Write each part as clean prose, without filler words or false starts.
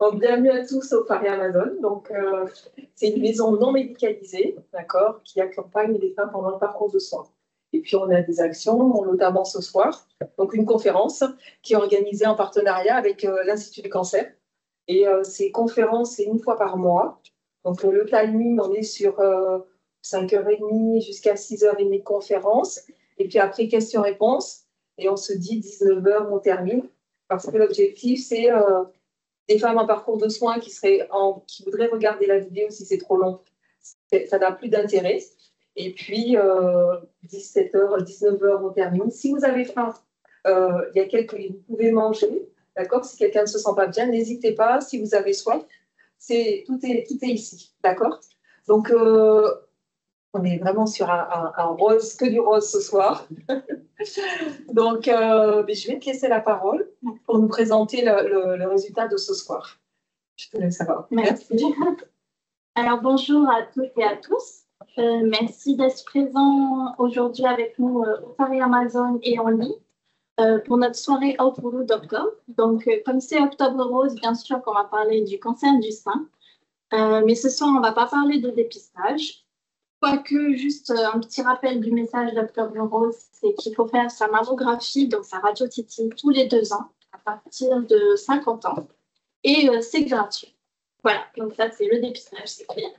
Donc, bienvenue à tous au Paris Amazon. Donc, c'est une maison non médicalisée, d'accord, qui accompagne les femmes pendant le parcours de soins. Et puis, on a des actions, notamment ce soir, donc une conférence qui est organisée en partenariat avec l'Institut du cancer. Et ces conférences, c'est une fois par mois. Donc, le timing, on est sur 5h30 jusqu'à 6h30 de conférence. Et puis après, questions-réponses. Et on se dit 19h, on termine. Parce que l'objectif, c'est des femmes en parcours de soins qui voudraient regarder la vidéo si c'est trop long. Ça n'a plus d'intérêt. Et puis, 17h, 19h, on termine. Si vous avez faim, il y a vous pouvez manger. D'accord? Si quelqu'un ne se sent pas bien, n'hésitez pas. Si vous avez soif, tout est ici. D'accord? Donc, on est vraiment sur un rose, que du rose ce soir. Donc, je vais te laisser la parole pour nous présenter le résultat de ce soir. Je te laisse savoir. Merci. Alors, bonjour à toutes et à tous. Merci d'être présents aujourd'hui avec nous au Paris Amazon et en ligne pour notre soirée Outbulu d'octobre. Donc, comme c'est Octobre Rose, bien sûr qu'on va parler du cancer du sein. Mais ce soir, on ne va pas parler de dépistage. Quoique, juste un petit rappel du message d'Octobre Rose, c'est qu'il faut faire sa mammographie, donc sa radio-titi, tous les 2 ans, à partir de 50 ans. Et c'est gratuit. Voilà, donc ça, c'est le dépistage, c'est clair.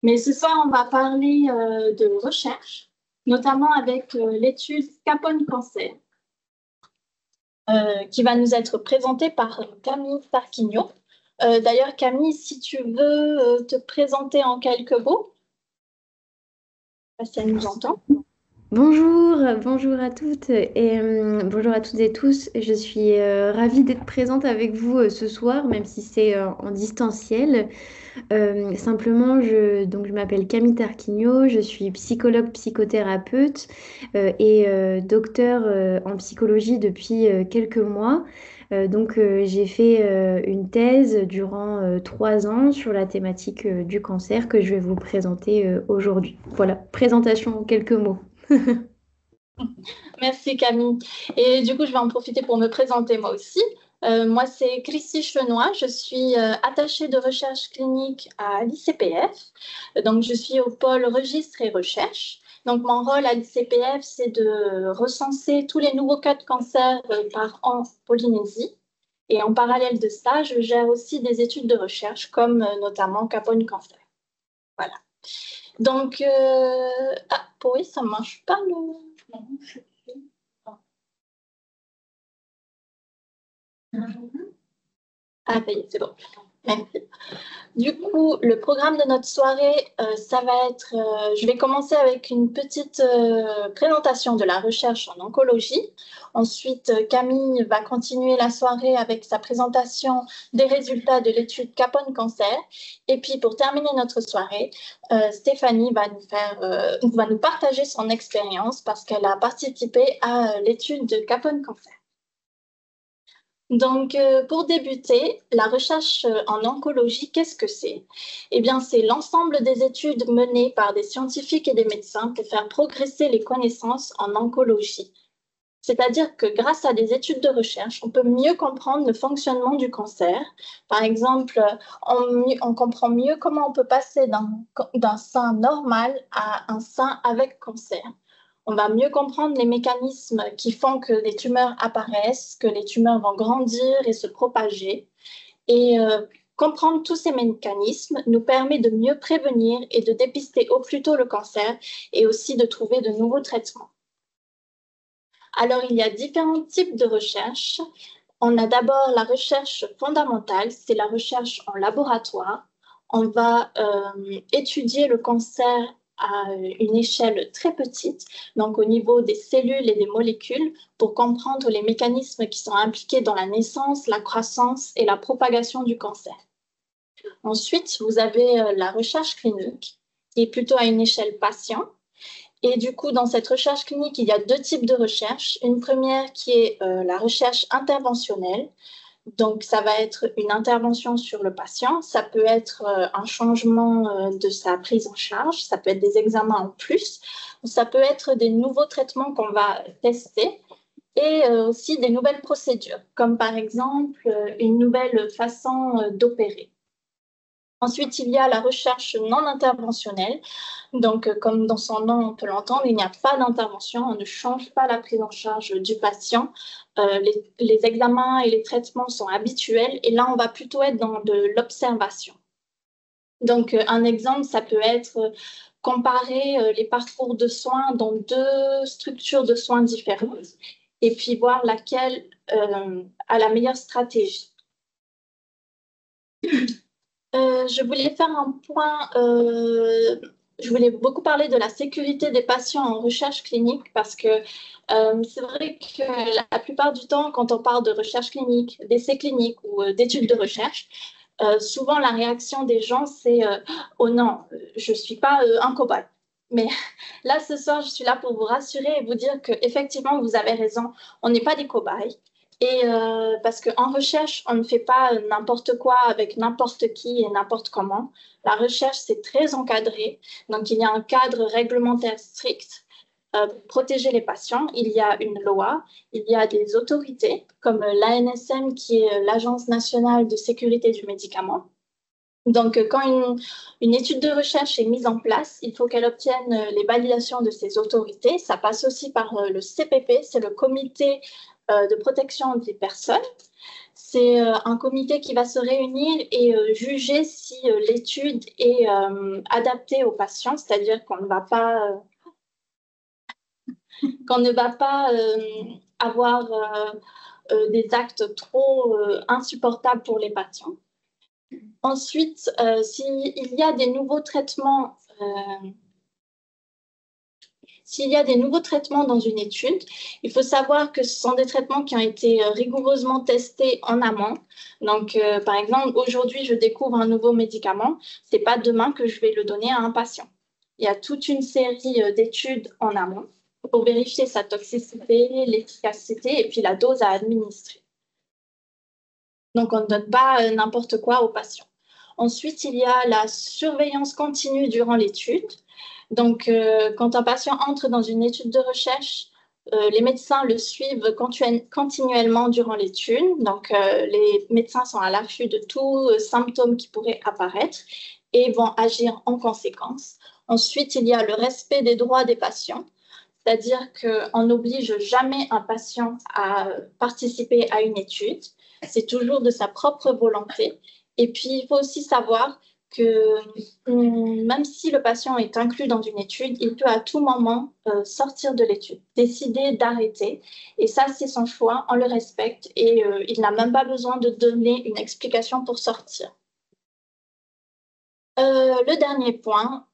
Mais ce soir, on va parler de recherche, notamment avec l'étude Capone Cancer, qui va nous être présentée par Camille Tarquinio. D'ailleurs, Camille, si tu veux te présenter en quelques mots, si elle nous entend. Bonjour à toutes et bonjour à toutes et tous. Je suis ravie d'être présente avec vous ce soir, même si c'est en distanciel. Simplement, je m'appelle Camille Tarquinio, je suis psychologue psychothérapeute et docteur en psychologie depuis quelques mois. J'ai fait une thèse durant 3 ans sur la thématique du cancer que je vais vous présenter aujourd'hui. Voilà, présentation en quelques mots. Merci Camille. Et du coup, je vais en profiter pour me présenter moi aussi. Moi, c'est Christy Chenois. Je suis attachée de recherche clinique à l'ICPF. Donc, je suis au pôle registre et recherche. Donc, mon rôle à l'ICPF, c'est de recenser tous les nouveaux cas de cancer par an en Polynésie. Et en parallèle de ça, je gère aussi des études de recherche, comme notamment Capone Cancer. Voilà. Donc, oui, ça ne marche pas le... Non, je... Ah, ça y est, c'est bon. Merci. Du coup, le programme de notre soirée, ça va être... je vais commencer avec une petite présentation de la recherche en oncologie. Ensuite, Camille va continuer la soirée avec sa présentation des résultats de l'étude Capone Cancer. Et puis, pour terminer notre soirée, Stéphanie va nous partager son expérience parce qu'elle a participé à l'étude de Capone Cancer. Donc, pour débuter, la recherche en oncologie, qu'est-ce que c'est? Eh bien, c'est l'ensemble des études menées par des scientifiques et des médecins pour faire progresser les connaissances en oncologie. C'est-à-dire que grâce à des études de recherche, on peut mieux comprendre le fonctionnement du cancer. Par exemple, on comprend mieux comment on peut passer d'un sein normal à un sein avec cancer. On va mieux comprendre les mécanismes qui font que les tumeurs apparaissent, que les tumeurs vont grandir et se propager. Et comprendre tous ces mécanismes nous permet de mieux prévenir et de dépister au plus tôt le cancer et aussi de trouver de nouveaux traitements. Alors, il y a différents types de recherche. On a d'abord la recherche fondamentale, c'est la recherche en laboratoire. On va étudier le cancer à une échelle très petite, donc au niveau des cellules et des molécules, pour comprendre les mécanismes qui sont impliqués dans la naissance, la croissance et la propagation du cancer. Ensuite, vous avez la recherche clinique, qui est plutôt à une échelle patient. Et du coup, dans cette recherche clinique, il y a 2 types de recherche. Une première qui est la recherche interventionnelle. Donc, ça va être une intervention sur le patient. Ça peut être un changement de sa prise en charge. Ça peut être des examens en plus. Ça peut être des nouveaux traitements qu'on va tester. et aussi des nouvelles procédures, comme par exemple une nouvelle façon d'opérer. Ensuite, il y a la recherche non interventionnelle. Donc, comme dans son nom, on peut l'entendre, il n'y a pas d'intervention, on ne change pas la prise en charge du patient. Les examens et les traitements sont habituels et là, on va plutôt être dans de l'observation. Donc, un exemple, ça peut être comparer les parcours de soins dans deux structures de soins différentes et puis voir laquelle a la meilleure stratégie. Je voulais faire un point, je voulais beaucoup parler de la sécurité des patients en recherche clinique parce que c'est vrai que la plupart du temps, quand on parle de recherche clinique, d'essais cliniques ou d'études de recherche, souvent la réaction des gens c'est oh non, je ne suis pas un cobaye. Mais là, ce soir, je suis là pour vous rassurer et vous dire qu'effectivement, vous avez raison, on n'est pas des cobayes. Et parce qu'en recherche, on ne fait pas n'importe quoi avec n'importe qui et n'importe comment. La recherche, c'est très encadré. Donc, il y a un cadre réglementaire strict pour protéger les patients. Il y a une loi, il y a des autorités comme l'ANSM, qui est l'Agence nationale de sécurité du médicament. Donc, quand une étude de recherche est mise en place, il faut qu'elle obtienne les validations de ces autorités. Ça passe aussi par le CPP, c'est le comité de protection des personnes. C'est un comité qui va se réunir et juger si l'étude est adaptée aux patients, c'est-à-dire qu'on ne va pas, avoir des actes trop insupportables pour les patients. Ensuite, s'il y a des nouveaux traitements, dans une étude, il faut savoir que ce sont des traitements qui ont été rigoureusement testés en amont. Donc, par exemple, aujourd'hui, je découvre un nouveau médicament. Ce n'est pas demain que je vais le donner à un patient. Il y a toute une série d'études en amont pour vérifier sa toxicité, l'efficacité et puis la dose à administrer. Donc, on ne donne pas n'importe quoi aux patients. Ensuite, il y a la surveillance continue durant l'étude. Donc, quand un patient entre dans une étude de recherche, les médecins le suivent continuellement durant l'étude. Donc, les médecins sont à l'affût de tout symptôme qui pourrait apparaître et vont agir en conséquence. Ensuite, il y a le respect des droits des patients, c'est-à-dire qu'on n'oblige jamais un patient à participer à une étude. C'est toujours de sa propre volonté. Et puis, il faut aussi savoir que même si le patient est inclus dans une étude, il peut à tout moment sortir de l'étude, décider d'arrêter. Et ça, c'est son choix, on le respecte et il n'a même pas besoin de donner une explication pour sortir. Le dernier point,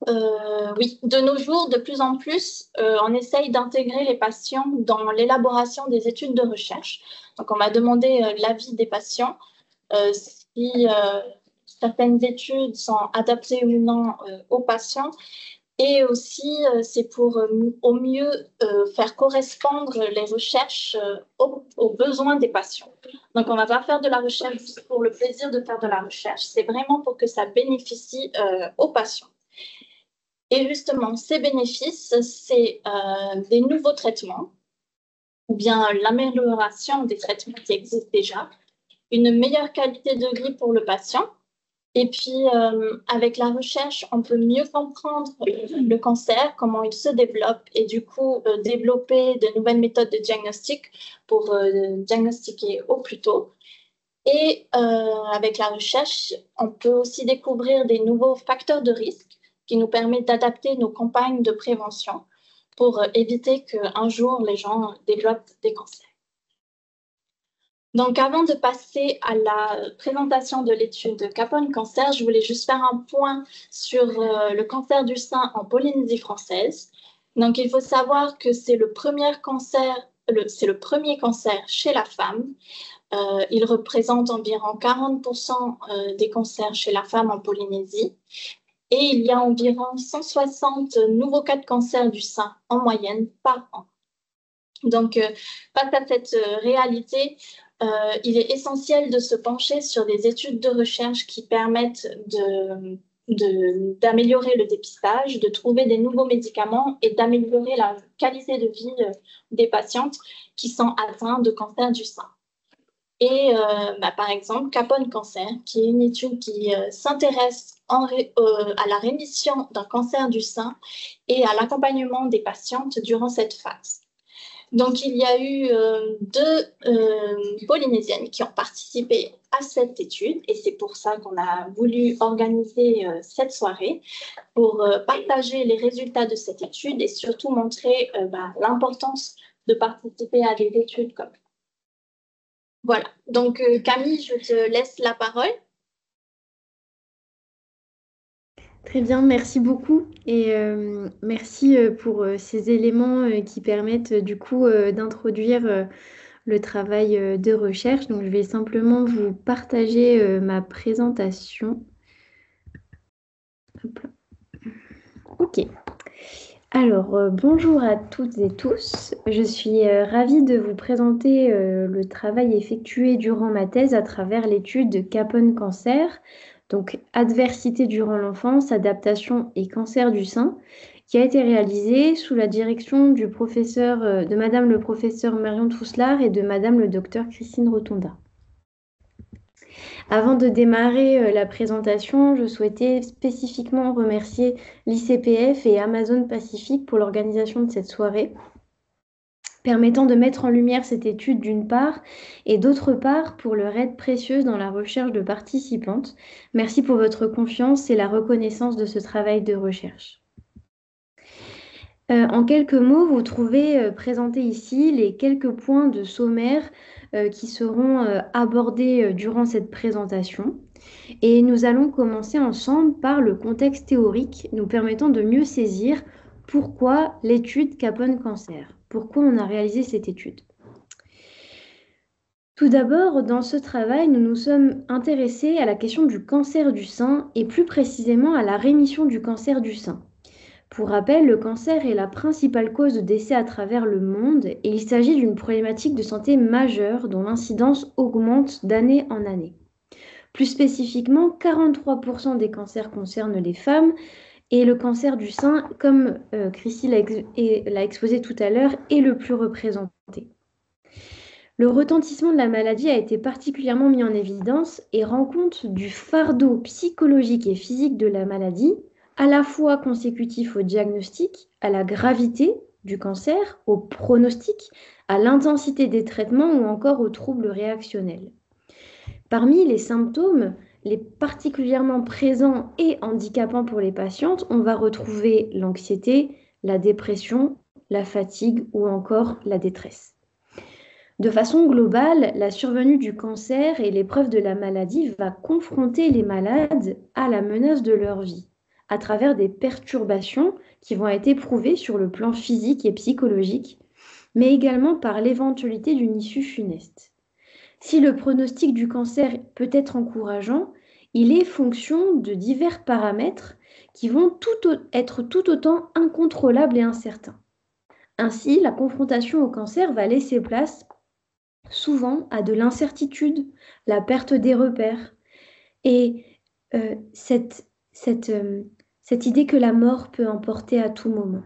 oui, de nos jours, de plus en plus, on essaye d'intégrer les patients dans l'élaboration des études de recherche. Donc, on va demander l'avis des patients si certaines études sont adaptées ou non aux patients. Et aussi, c'est pour au mieux faire correspondre les recherches aux besoins des patients. Donc, on ne va pas faire de la recherche juste pour le plaisir de faire de la recherche. C'est vraiment pour que ça bénéficie aux patients. Et justement, ces bénéfices, c'est des nouveaux traitements ou bien l'amélioration des traitements qui existent déjà, une meilleure qualité de vie pour le patient. Et puis, avec la recherche, on peut mieux comprendre le cancer, comment il se développe et du coup, développer de nouvelles méthodes de diagnostic pour diagnostiquer au plus tôt. Et avec la recherche, on peut aussi découvrir des nouveaux facteurs de risque qui nous permettent d'adapter nos campagnes de prévention pour éviter qu'un jour, les gens développent des cancers. Donc, avant de passer à la présentation de l'étude Capone Cancer, je voulais juste faire un point sur le cancer du sein en Polynésie française. Donc, il faut savoir que c'est le premier cancer chez la femme. Il représente environ 40% des cancers chez la femme en Polynésie. Et il y a environ 160 nouveaux cas de cancer du sein en moyenne par an. Donc, face à cette réalité, il est essentiel de se pencher sur des études de recherche qui permettent d'améliorer le dépistage, de trouver des nouveaux médicaments et d'améliorer la qualité de vie des patientes qui sont atteintes de cancer du sein. Et par exemple, Capone Cancer, qui est une étude qui s'intéresse à la rémission d'un cancer du sein et à l'accompagnement des patientes durant cette phase. Donc, il y a eu deux Polynésiennes qui ont participé à cette étude et c'est pour ça qu'on a voulu organiser cette soirée pour partager les résultats de cette étude et surtout montrer l'importance de participer à des études comme ça. Voilà, donc Camille, je te laisse la parole. Très bien, merci beaucoup et merci pour ces éléments qui permettent du coup d'introduire le travail de recherche. Donc, je vais simplement vous partager ma présentation. Hop là. Ok. Alors, bonjour à toutes et tous. Je suis ravie de vous présenter le travail effectué durant ma thèse à travers l'étude Capone Cancer, donc adversité durant l'enfance, adaptation et cancer du sein, qui a été réalisée sous la direction de Madame le professeur Marion Trousselard et de Madame le docteur Christine Rotonda. Avant de démarrer la présentation, je souhaitais spécifiquement remercier l'ICPF et Amazon Pacific pour l'organisation de cette soirée, permettant de mettre en lumière cette étude d'une part, et d'autre part pour leur aide précieuse dans la recherche de participantes. Merci pour votre confiance et la reconnaissance de ce travail de recherche. En quelques mots, vous trouvez présentés ici les quelques points de sommaire qui seront abordés durant cette présentation. Et nous allons commencer ensemble par le contexte théorique, nous permettant de mieux saisir pourquoi l'étude Capone Cancer, pourquoi on a réalisé cette étude. Tout d'abord, dans ce travail, nous nous sommes intéressés à la question du cancer du sein et plus précisément à la rémission du cancer du sein. Pour rappel, le cancer est la principale cause de décès à travers le monde et il s'agit d'une problématique de santé majeure dont l'incidence augmente d'année en année. Plus spécifiquement, 43% des cancers concernent les femmes et le cancer du sein, comme Chrissy l'a exposé tout à l'heure, est le plus représenté. Le retentissement de la maladie a été particulièrement mis en évidence et rend compte du fardeau psychologique et physique de la maladie, à la fois consécutif au diagnostic, à la gravité du cancer, au pronostic, à l'intensité des traitements ou encore aux troubles réactionnels. Parmi les symptômes les particulièrement présents et handicapants pour les patientes, on va retrouver l'anxiété, la dépression, la fatigue ou encore la détresse. De façon globale, la survenue du cancer et l'épreuve de la maladie va confronter les malades à la menace de leur vie, à travers des perturbations qui vont être éprouvées sur le plan physique et psychologique, mais également par l'éventualité d'une issue funeste. Si le pronostic du cancer peut être encourageant, il est fonction de divers paramètres qui vont être tout autant incontrôlables et incertains. Ainsi, la confrontation au cancer va laisser place souvent à de l'incertitude, la perte des repères et cette idée que la mort peut emporter à tout moment.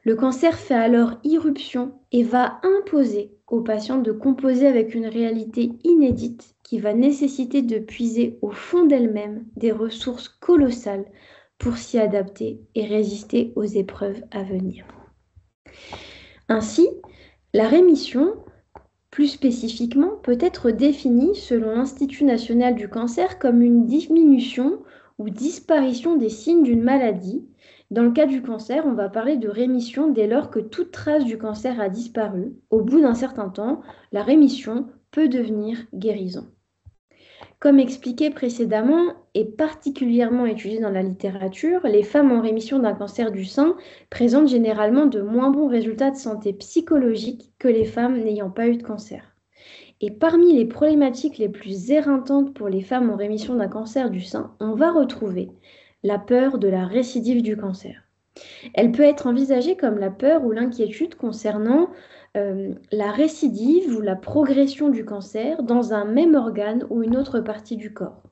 Le cancer fait alors irruption et va imposer aux patientes de composer avec une réalité inédite qui va nécessiter de puiser au fond d'elles-mêmes des ressources colossales pour s'y adapter et résister aux épreuves à venir. Ainsi, la rémission, plus spécifiquement, peut être définie selon l'Institut national du cancer comme une diminution ou disparition des signes d'une maladie. Dans le cas du cancer, on va parler de rémission dès lors que toute trace du cancer a disparu. Au bout d'un certain temps, la rémission peut devenir guérison. Comme expliqué précédemment et particulièrement étudié dans la littérature, les femmes en rémission d'un cancer du sein présentent généralement de moins bons résultats de santé psychologique que les femmes n'ayant pas eu de cancer. Et parmi les problématiques les plus éreintantes pour les femmes en rémission d'un cancer du sein, on va retrouver la peur de la récidive du cancer. Elle peut être envisagée comme la peur ou l'inquiétude concernant la récidive ou la progression du cancer dans un même organe ou une autre partie du corps.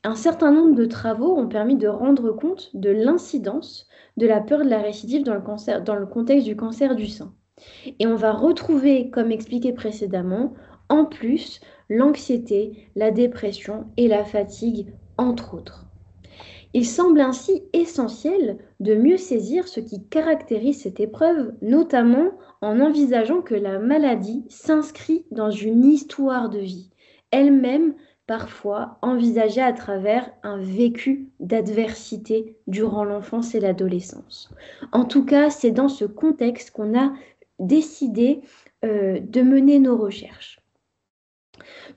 Un certain nombre de travaux ont permis de rendre compte de l'incidence de la peur de la récidive dans le contexte du cancer du sein. Et on va retrouver, comme expliqué précédemment, en plus l'anxiété, la dépression et la fatigue, entre autres. Il semble ainsi essentiel de mieux saisir ce qui caractérise cette épreuve, notamment en envisageant que la maladie s'inscrit dans une histoire de vie, elle-même parfois envisagée à travers un vécu d'adversité durant l'enfance et l'adolescence. En tout cas, c'est dans ce contexte qu'on a décidé de mener nos recherches.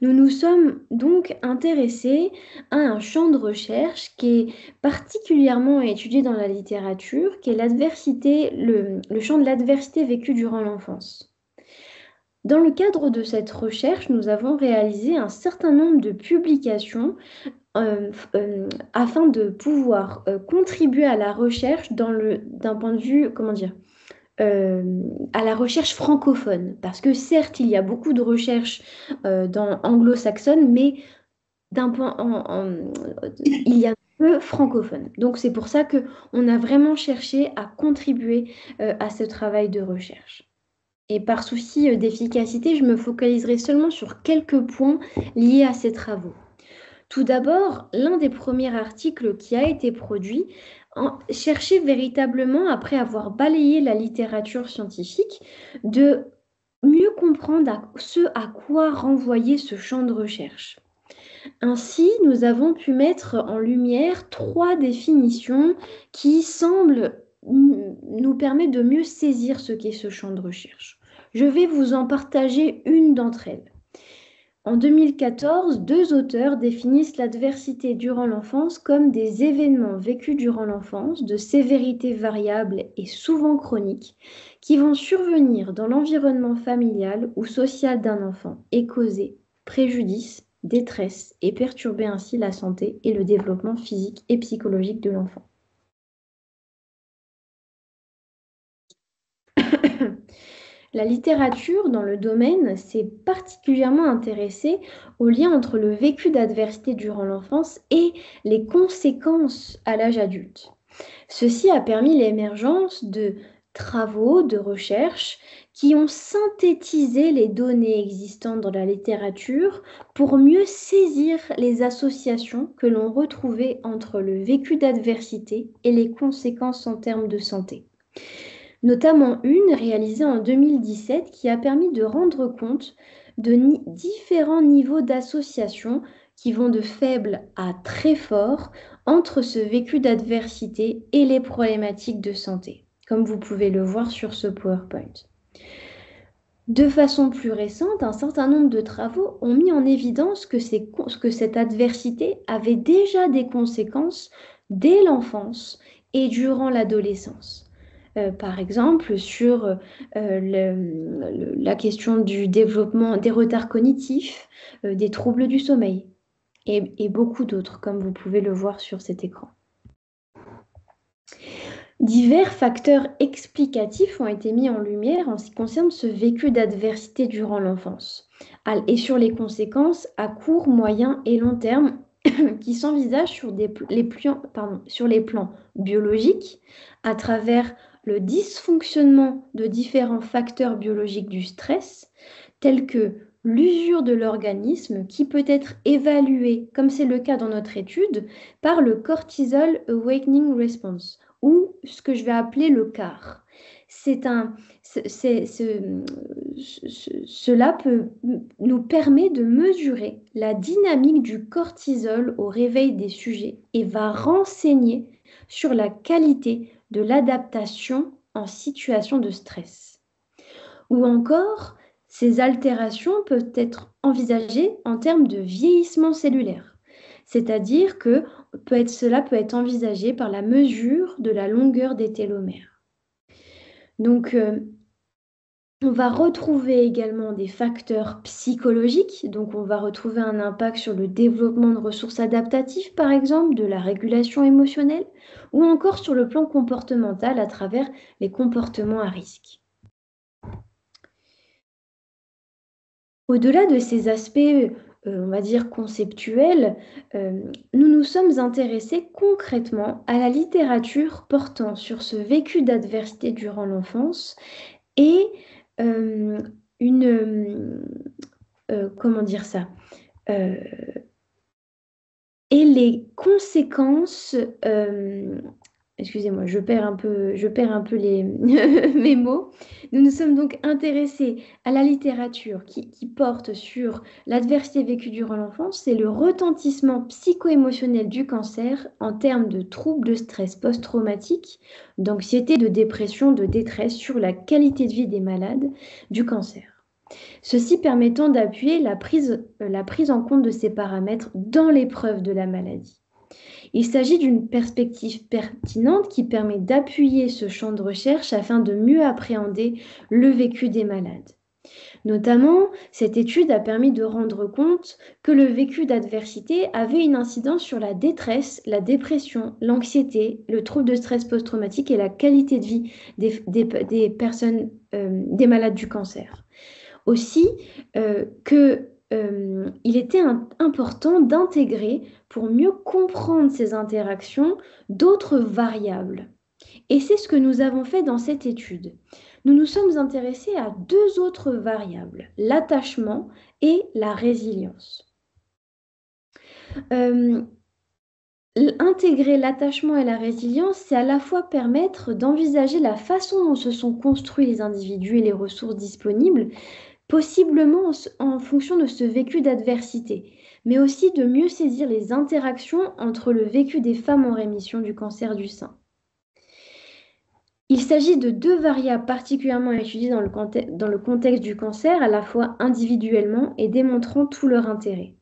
Nous nous sommes donc intéressés à un champ de recherche qui est particulièrement étudié dans la littérature, qui est l'adversité, le champ de l'adversité vécue durant l'enfance. Dans le cadre de cette recherche, nous avons réalisé un certain nombre de publications afin de pouvoir contribuer à la recherche d'un point de vue, à la recherche francophone, parce que certes, il y a beaucoup de recherches dans anglo-saxonne, mais il y a peu francophone. Donc c'est pour ça qu'on a vraiment cherché à contribuer à ce travail de recherche. Et par souci d'efficacité, je me focaliserai seulement sur quelques points liés à ces travaux. Tout d'abord, l'un des premiers articles qui a été produit cherchait véritablement, après avoir balayé la littérature scientifique, de mieux comprendre ce à quoi renvoyait ce champ de recherche. Ainsi, nous avons pu mettre en lumière 3 définitions qui semblent nous permettre de mieux saisir ce qu'est ce champ de recherche. Je vais vous en partager une d'entre elles. En 2014, 2 auteurs définissent l'adversité durant l'enfance comme des événements vécus durant l'enfance de sévérité variable et souvent chronique qui vont survenir dans l'environnement familial ou social d'un enfant et causer préjudice, détresse et perturber ainsi la santé et le développement physique et psychologique de l'enfant. La littérature dans le domaine s'est particulièrement intéressée au lien entre le vécu d'adversité durant l'enfance et les conséquences à l'âge adulte. Ceci a permis l'émergence de travaux de recherche qui ont synthétisé les données existantes dans la littérature pour mieux saisir les associations que l'on retrouvait entre le vécu d'adversité et les conséquences en termes de santé. Notamment une réalisée en 2017 qui a permis de rendre compte de différents niveaux d'association qui vont de faible à très fort entre ce vécu d'adversité et les problématiques de santé, comme vous pouvez le voir sur ce PowerPoint. De façon plus récente, un certain nombre de travaux ont mis en évidence que cette adversité avait déjà des conséquences dès l'enfance et durant l'adolescence. Par exemple, sur la question du développement des retards cognitifs, des troubles du sommeil et beaucoup d'autres, comme vous pouvez le voir sur cet écran. Divers facteurs explicatifs ont été mis en lumière en ce qui concerne ce vécu d'adversité durant l'enfance et sur les conséquences à court, moyen et long terme qui s'envisagent sur les plans biologiques à travers le dysfonctionnement de différents facteurs biologiques du stress, tels que l'usure de l'organisme qui peut être évaluée, comme c'est le cas dans notre étude, par le Cortisol Awakening Response, ou ce que je vais appeler le CAR. Cela nous permet de mesurer la dynamique du cortisol au réveil des sujets et va renseigner sur la qualité de l'adaptation en situation de stress. Ou encore, ces altérations peuvent être envisagées en termes de vieillissement cellulaire, c'est-à-dire que cela peut être envisagé par la mesure de la longueur des télomères. Donc, on va retrouver également des facteurs psychologiques, donc on va retrouver un impact sur le développement de ressources adaptatives, par exemple, de la régulation émotionnelle, ou encore sur le plan comportemental à travers les comportements à risque. Au-delà de ces aspects on va dire, conceptuelle, nous nous sommes intéressés concrètement à la littérature portant sur ce vécu d'adversité durant l'enfance et comment dire ça et les conséquences, excusez-moi, je perds un peu mes mots. Nous nous sommes donc intéressés à la littérature qui porte sur l'adversité vécue durant l'enfance et le retentissement psycho-émotionnel du cancer en termes de troubles de stress post-traumatique, d'anxiété, de dépression, de détresse sur la qualité de vie des malades du cancer. Ceci permettant d'appuyer la prise en compte de ces paramètres dans l'épreuve de la maladie. Il s'agit d'une perspective pertinente qui permet d'appuyer ce champ de recherche afin de mieux appréhender le vécu des malades. Notamment, cette étude a permis de rendre compte que le vécu d'adversité avait une incidence sur la détresse, la dépression, l'anxiété, le trouble de stress post-traumatique et la qualité de vie des personnes, des malades du cancer. Aussi, il était important d'intégrer, pour mieux comprendre ces interactions, d'autres variables. Et c'est ce que nous avons fait dans cette étude. Nous nous sommes intéressés à deux autres variables, l'attachement et la résilience. Intégrer l'attachement et la résilience, c'est à la fois permettre d'envisager la façon dont se sont construits les individus et les ressources disponibles, possiblement en fonction de ce vécu d'adversité, mais aussi de mieux saisir les interactions entre le vécu des femmes en rémission du cancer du sein. Il s'agit de deux variables particulièrement étudiées dans le contexte du cancer, à la fois individuellement et démontrant tout leur intérêt.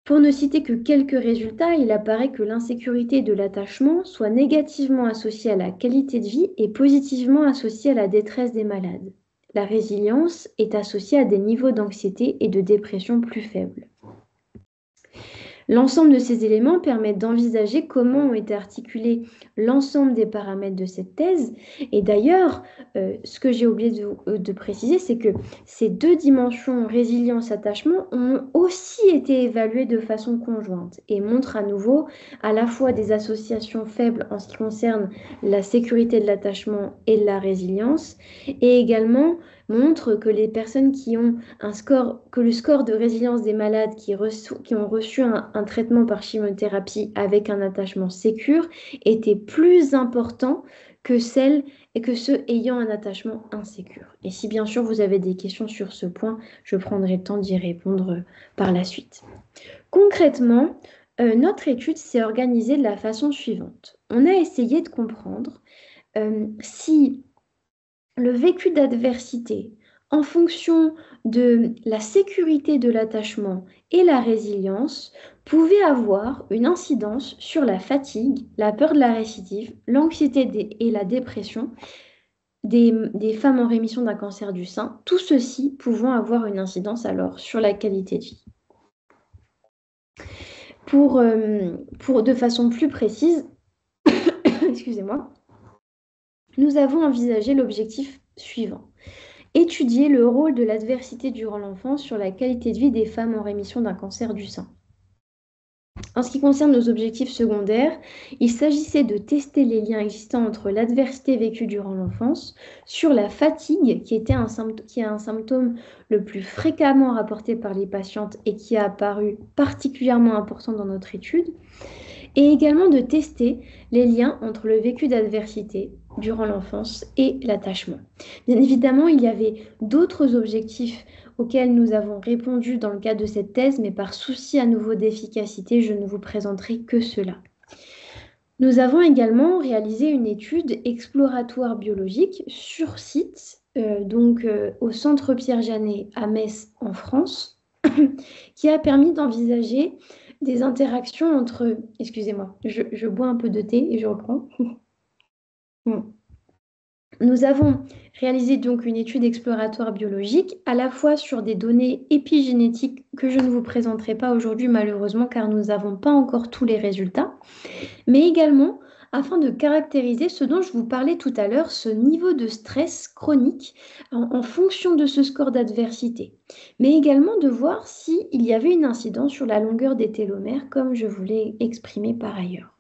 Pour ne citer que quelques résultats, il apparaît que l'insécurité de l'attachement soit négativement associée à la qualité de vie et positivement associée à la détresse des malades. La résilience est associée à des niveaux d'anxiété et de dépression plus faibles. L'ensemble de ces éléments permettent d'envisager comment ont été articulés l'ensemble des paramètres de cette thèse. Et d'ailleurs, ce que j'ai oublié de préciser, c'est que ces deux dimensions, résilience-attachement, ont aussi été évaluées de façon conjointe et montrent à nouveau à la fois des associations faibles en ce qui concerne la sécurité de l'attachement et de la résilience, et également montre que les personnes qui ont que le score de résilience des malades qui ont reçu un traitement par chimiothérapie avec un attachement sécure était plus important que ceux ayant un attachement insécure. Et si bien sûr vous avez des questions sur ce point, je prendrai le temps d'y répondre par la suite. Concrètement, notre étude s'est organisée de la façon suivante. On a essayé de comprendre si le vécu d'adversité, en fonction de la sécurité de l'attachement et la résilience, pouvait avoir une incidence sur la fatigue, la peur de la récidive, l'anxiété et la dépression des femmes en rémission d'un cancer du sein, tout ceci pouvant avoir une incidence alors sur la qualité de vie. De façon plus précise, excusez-moi, nous avons envisagé l'objectif suivant. Étudier le rôle de l'adversité durant l'enfance sur la qualité de vie des femmes en rémission d'un cancer du sein. En ce qui concerne nos objectifs secondaires, il s'agissait de tester les liens existants entre l'adversité vécue durant l'enfance, sur la fatigue, qui est un symptôme le plus fréquemment rapporté par les patientes et qui a apparu particulièrement important dans notre étude, et également de tester les liens entre le vécu d'adversité durant l'enfance et l'attachement. Bien évidemment, il y avait d'autres objectifs auxquels nous avons répondu dans le cadre de cette thèse, mais par souci à nouveau d'efficacité, je ne vous présenterai que cela. Nous avons également réalisé une étude exploratoire biologique sur site, au Centre Pierre-Janet à Metz en France, qui a permis d'envisager des interactions entre... Excusez-moi, je bois un peu de thé et je reprends. Nous avons réalisé donc une étude exploratoire biologique à la fois sur des données épigénétiques que je ne vous présenterai pas aujourd'hui malheureusement car nous n'avons pas encore tous les résultats, mais également afin de caractériser ce dont je vous parlais tout à l'heure, ce niveau de stress chronique en fonction de ce score d'adversité, mais également de voir s'il y avait une incidence sur la longueur des télomères, comme je vous l'ai exprimé par ailleurs.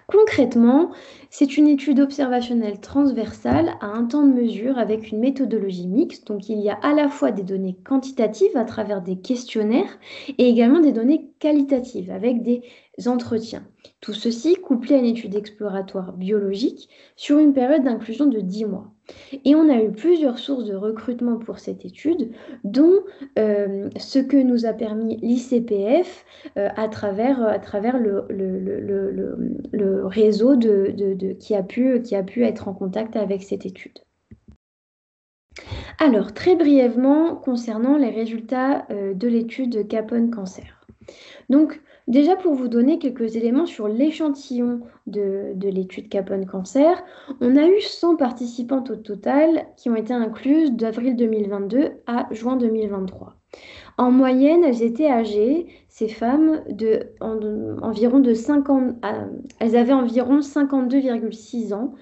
Concrètement, c'est une étude observationnelle transversale à un temps de mesure avec une méthodologie mixte. Donc, il y a à la fois des données quantitatives à travers des questionnaires et également des données qualitatives avec des entretiens. Tout ceci couplé à une étude exploratoire biologique sur une période d'inclusion de 10 mois. Et on a eu plusieurs sources de recrutement pour cette étude, dont ce que nous a permis l'ICPF à travers le réseau qui a pu être en contact avec cette étude. Alors, très brièvement, concernant les résultats de l'étude Capone Cancer. Donc, déjà pour vous donner quelques éléments sur l'échantillon de l'étude Capone Cancer, on a eu 100 participantes au total qui ont été incluses d'avril 2022 à juin 2023. En moyenne, elles étaient âgées, ces femmes, environ de 50, elles avaient environ 52,6 ans.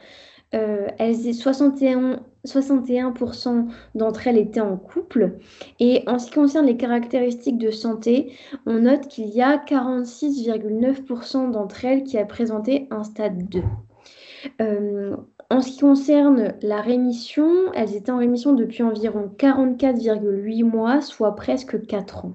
61% d'entre elles étaient en couple. Et en ce qui concerne les caractéristiques de santé, on note qu'il y a 46,9% d'entre elles qui a présenté un stade 2. En ce qui concerne la rémission, elles étaient en rémission depuis environ 44,8 mois, soit presque 4 ans.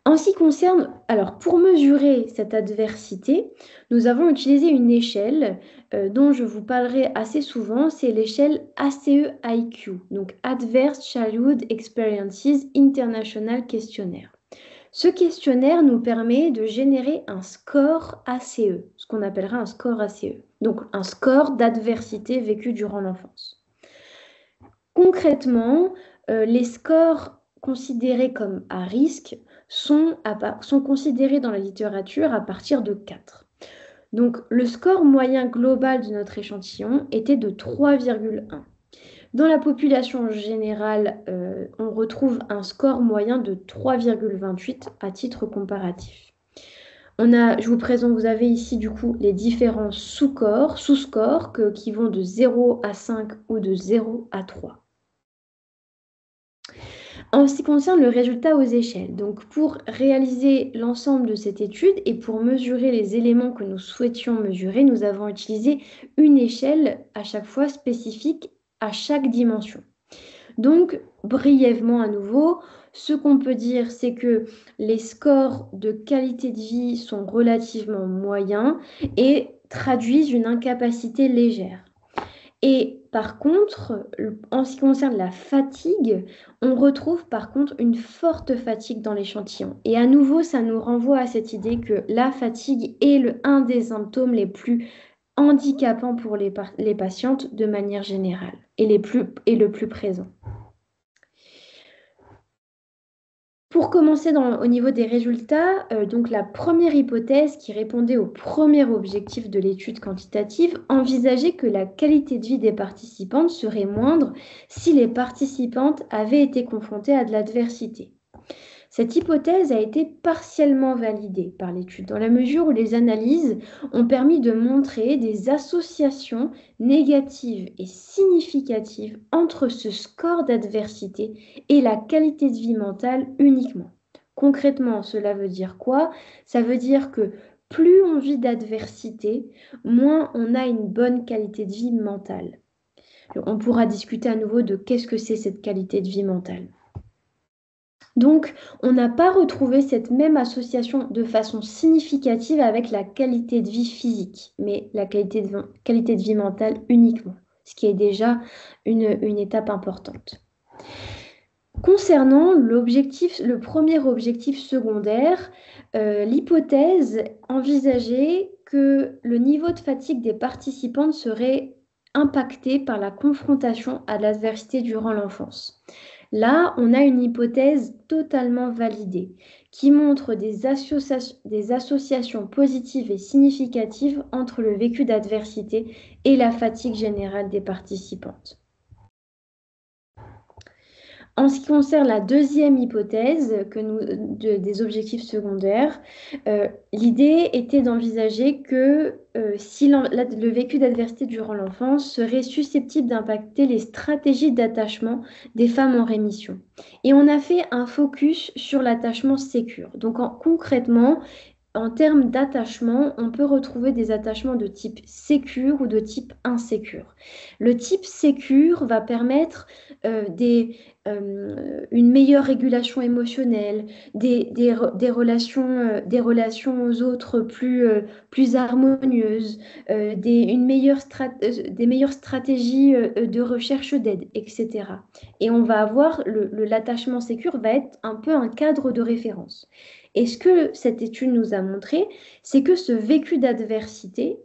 En ce qui concerne, alors pour mesurer cette adversité, nous avons utilisé une échelle dont je vous parlerai assez souvent, c'est l'échelle ACE-IQ, donc Adverse Childhood Experiences International Questionnaire. Ce questionnaire nous permet de générer un score ACE, ce qu'on appellera un score ACE, donc un score d'adversité vécue durant l'enfance. Concrètement, les scores considérés comme à risque sont considérés dans la littérature à partir de 4. Donc, le score moyen global de notre échantillon était de 3,1. Dans la population générale, on retrouve un score moyen de 3,28 à titre comparatif. Vous avez ici du coup les différents sous-scores qui vont de 0 à 5 ou de 0 à 3. En ce qui concerne le résultat aux échelles, donc pour réaliser l'ensemble de cette étude et pour mesurer les éléments que nous souhaitions mesurer, nous avons utilisé une échelle à chaque fois spécifique à chaque dimension. Donc, brièvement à nouveau, ce qu'on peut dire, c'est que les scores de qualité de vie sont relativement moyens et traduisent une incapacité légère. Et par contre, en ce qui concerne la fatigue, on retrouve par contre une forte fatigue dans l'échantillon. Et à nouveau, ça nous renvoie à cette idée que la fatigue est un des symptômes les plus handicapants pour les patientes de manière générale et le plus présent. Pour commencer au niveau des résultats, donc la première hypothèse qui répondait au premier objectif de l'étude quantitative envisageait que la qualité de vie des participantes serait moindre si les participantes avaient été confrontées à de l'adversité. Cette hypothèse a été partiellement validée par l'étude dans la mesure où les analyses ont permis de montrer des associations négatives et significatives entre ce score d'adversité et la qualité de vie mentale uniquement. Concrètement, cela veut dire quoi? Ça veut dire que plus on vit d'adversité, moins on a une bonne qualité de vie mentale. On pourra discuter à nouveau de qu'est-ce que c'est cette qualité de vie mentale. Donc, on n'a pas retrouvé cette même association de façon significative avec la qualité de vie physique, mais la qualité de vie mentale uniquement, ce qui est déjà une étape importante. Concernant le premier objectif secondaire, l'hypothèse envisageait que le niveau de fatigue des participantes serait impacté par la confrontation à l'adversité durant l'enfance. Là, on a une hypothèse totalement validée qui montre des associations positives et significatives entre le vécu d'adversité et la fatigue générale des participantes. En ce qui concerne la deuxième hypothèse des objectifs secondaires, l'idée était d'envisager que si le vécu d'adversité durant l'enfance serait susceptible d'impacter les stratégies d'attachement des femmes en rémission. Et on a fait un focus sur l'attachement sécure. Donc concrètement, en termes d'attachement, on peut retrouver des attachements de type sécure ou de type insécure. Le type sécure va permettre une meilleure régulation émotionnelle, des relations aux autres plus harmonieuses, des meilleures stratégies de recherche d'aide, etc. Et on va avoir l'attachement sécure va être un peu un cadre de référence. Et ce que cette étude nous a montré, c'est que ce vécu d'adversité,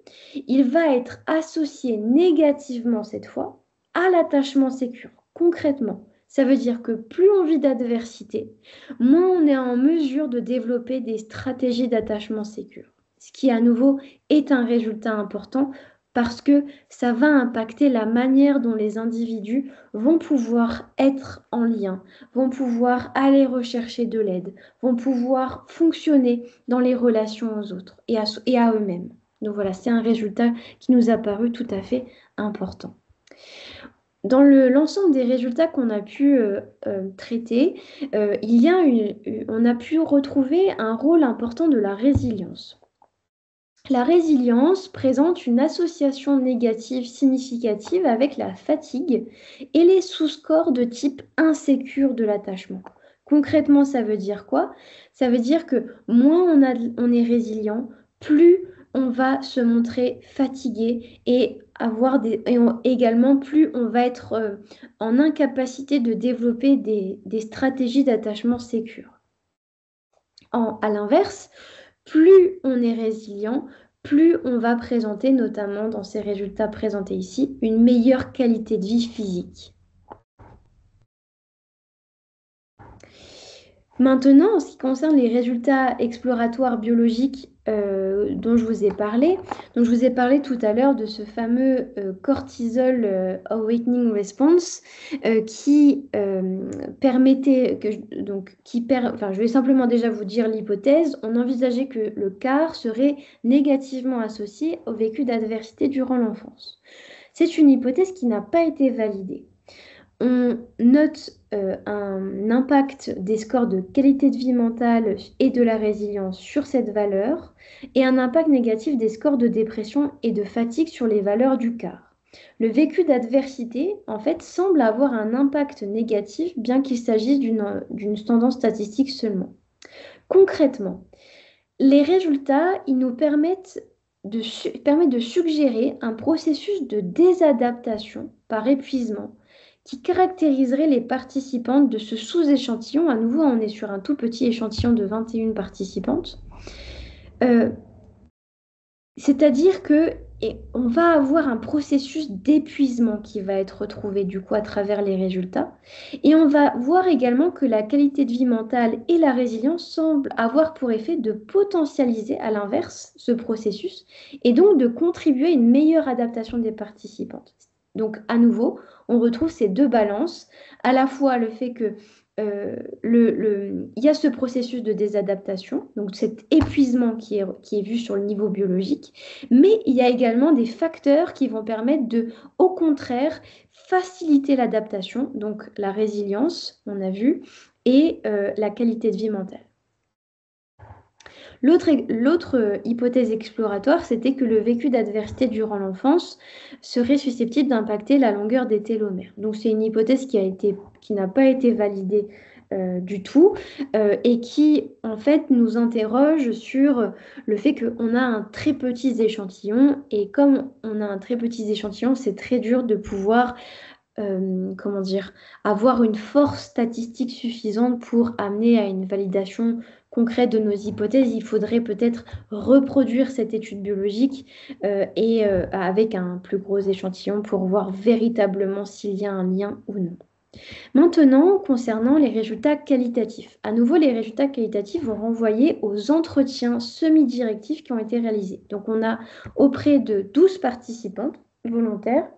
il va être associé négativement cette fois à l'attachement sécure. Concrètement, ça veut dire que plus on vit d'adversité, moins on est en mesure de développer des stratégies d'attachement sécure. Ce qui, à nouveau, est un résultat important parce que ça va impacter la manière dont les individus vont pouvoir être en lien, vont pouvoir aller rechercher de l'aide, vont pouvoir fonctionner dans les relations aux autres et à eux-mêmes. Donc voilà, c'est un résultat qui nous a paru tout à fait important. Dans l'ensemble des résultats qu'on a pu traiter, on a pu retrouver un rôle important de la résilience. La résilience présente une association négative significative avec la fatigue et les sous-scores de type insécure de l'attachement. Concrètement, ça veut dire quoi? Ça veut dire que moins on est résilient, plus on va se montrer fatigué et également plus on va être en incapacité de développer des stratégies d'attachement sécure. À l'inverse, plus on est résilient, plus on va présenter, notamment dans ces résultats présentés ici, une meilleure qualité de vie physique. Maintenant, en ce qui concerne les résultats exploratoires biologiques dont je vous ai parlé, donc je vous ai parlé tout à l'heure de ce fameux cortisol awakening response qui permettait je vais simplement déjà vous dire l'hypothèse. On envisageait que le CAR serait négativement associé au vécu d'adversité durant l'enfance. C'est une hypothèse qui n'a pas été validée. On note un impact des scores de qualité de vie mentale et de la résilience sur cette valeur et un impact négatif des scores de dépression et de fatigue sur les valeurs du CAR. Le vécu d'adversité, en fait, semble avoir un impact négatif, bien qu'il s'agisse d'une tendance statistique seulement. Concrètement, les résultats, ils nous permettent de suggérer un processus de désadaptation par épuisement qui caractériserait les participantes de ce sous-échantillon. À nouveau, on est sur un tout petit échantillon de 21 participantes. C'est-à-dire qu'on va avoir un processus d'épuisement qui va être retrouvé du coup à travers les résultats. Et on va voir également que la qualité de vie mentale et la résilience semblent avoir pour effet de potentialiser à l'inverse ce processus et donc de contribuer à une meilleure adaptation des participantes. Donc à nouveau, on retrouve ces deux balances, à la fois le fait que il y a ce processus de désadaptation, donc cet épuisement qui est vu sur le niveau biologique, mais il y a également des facteurs qui vont permettre de, au contraire, faciliter l'adaptation, donc la résilience, on a vu, et la qualité de vie mentale. L'autre hypothèse exploratoire, c'était que le vécu d'adversité durant l'enfance serait susceptible d'impacter la longueur des télomères. Donc c'est une hypothèse qui n'a pas été validée du tout et qui en fait nous interroge sur le fait qu'on a un très petit échantillon et comme on a un très petit échantillon, c'est très dur de pouvoir avoir une force statistique suffisante pour amener à une validation concrète de nos hypothèses. Il faudrait peut-être reproduire cette étude biologique avec un plus gros échantillon pour voir véritablement s'il y a un lien ou non. Maintenant, concernant les résultats qualitatifs. À nouveau, les résultats qualitatifs vont renvoyer aux entretiens semi-directifs qui ont été réalisés. Donc, on a auprès de 12 participantes volontaires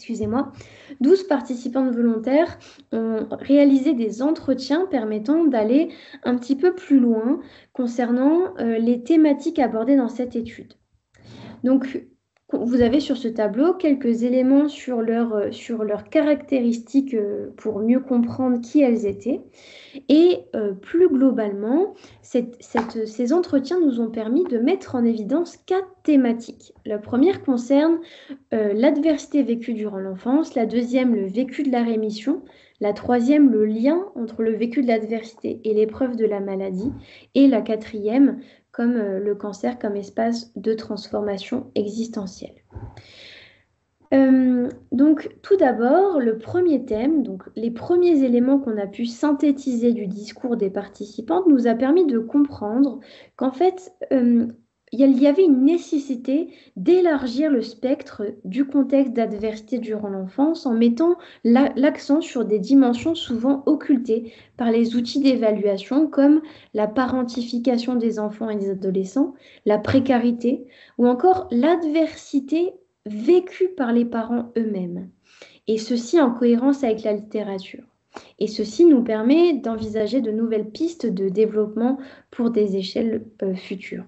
excusez-moi, 12 participantes volontaires ont réalisé des entretiens permettant d'aller un petit peu plus loin concernant les thématiques abordées dans cette étude. Donc, vous avez sur ce tableau quelques éléments sur leurs caractéristiques pour mieux comprendre qui elles étaient. Et plus globalement, ces entretiens nous ont permis de mettre en évidence 4 thématiques. La première concerne l'adversité vécue durant l'enfance, la deuxième, le vécu de la rémission, la troisième, le lien entre le vécu de l'adversité et l'épreuve de la maladie, et la quatrième, comme le cancer comme espace de transformation existentielle. Donc, tout d'abord, le premier thème, donc les premiers éléments qu'on a pu synthétiser du discours des participantes nous a permis de comprendre qu'en fait, il y avait une nécessité d'élargir le spectre du contexte d'adversité durant l'enfance en mettant l'accent sur des dimensions souvent occultées par les outils d'évaluation comme la parentification des enfants et des adolescents, la précarité ou encore l'adversité vécue par les parents eux-mêmes, et ceci en cohérence avec la littérature. Et ceci nous permet d'envisager de nouvelles pistes de développement pour des échelles futures.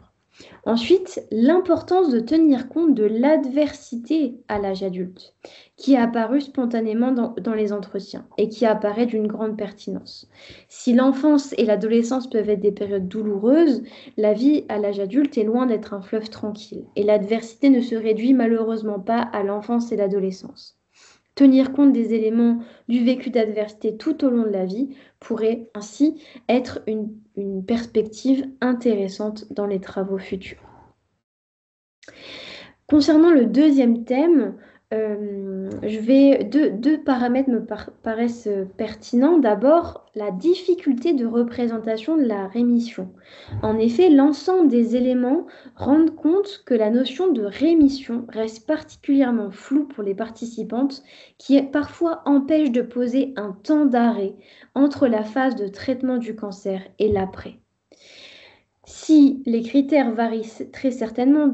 Ensuite, l'importance de tenir compte de l'adversité à l'âge adulte, qui est apparue spontanément dans les entretiens et qui apparaît d'une grande pertinence. Si l'enfance et l'adolescence peuvent être des périodes douloureuses, la vie à l'âge adulte est loin d'être un fleuve tranquille, et l'adversité ne se réduit malheureusement pas à l'enfance et l'adolescence. Tenir compte des éléments du vécu d'adversité tout au long de la vie pourrait ainsi être une perspective intéressante dans les travaux futurs. Concernant le deuxième thème, deux paramètres me paraissent pertinents. D'abord, la difficulté de représentation de la rémission. En effet, l'ensemble des éléments rendent compte que la notion de rémission reste particulièrement floue pour les participantes, qui parfois empêche de poser un temps d'arrêt entre la phase de traitement du cancer et l'après. Si les critères varient très certainement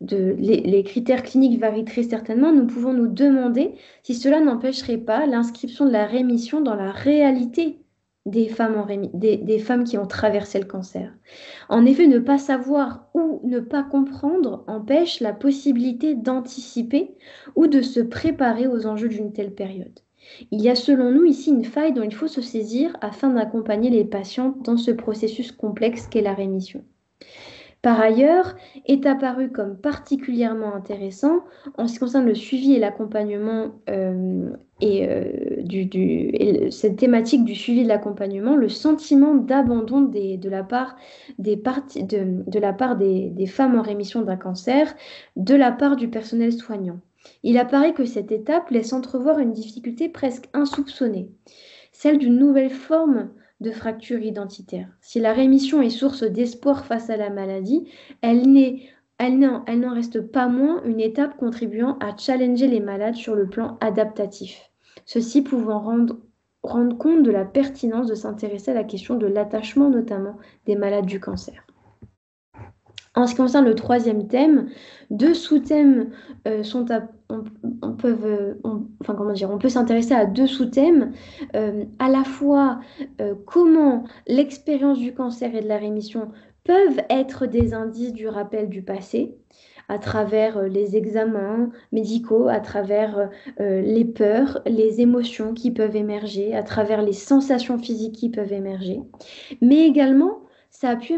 les critères cliniques varient très certainement, nous pouvons nous demander si cela n'empêcherait pas l'inscription de la rémission dans la réalité des femmes qui ont traversé le cancer. En effet, ne pas savoir ou ne pas comprendre empêche la possibilité d'anticiper ou de se préparer aux enjeux d'une telle période. Il y a selon nous ici une faille dont il faut se saisir afin d'accompagner les patients dans ce processus complexe qu'est la rémission. Par ailleurs, est apparu comme particulièrement intéressant en ce qui concerne le suivi et l'accompagnement cette thématique du suivi de l'accompagnement, le sentiment d'abandon de la part des femmes en rémission d'un cancer, de la part du personnel soignant. Il apparaît que cette étape laisse entrevoir une difficulté presque insoupçonnée, celle d'une nouvelle forme de fracture identitaire. Si la rémission est source d'espoir face à la maladie, elle n'en reste pas moins une étape contribuant à challenger les malades sur le plan adaptatif. Ceci pouvant rendre compte de la pertinence de s'intéresser à la question de l'attachement notamment des malades du cancer. En ce qui concerne le troisième thème, deux sous-thèmes on peut s'intéresser à deux sous-thèmes, à la fois comment l'expérience du cancer et de la rémission peuvent être des indices du rappel du passé, à travers les examens médicaux, à travers les peurs, les émotions qui peuvent émerger, à travers les sensations physiques qui peuvent émerger, mais également ça a pu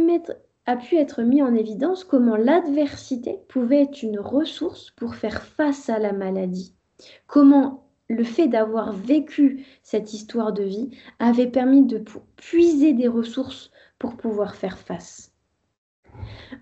être mis en évidence comment l'adversité pouvait être une ressource pour faire face à la maladie. Comment le fait d'avoir vécu cette histoire de vie avait permis de puiser des ressources pour pouvoir faire face.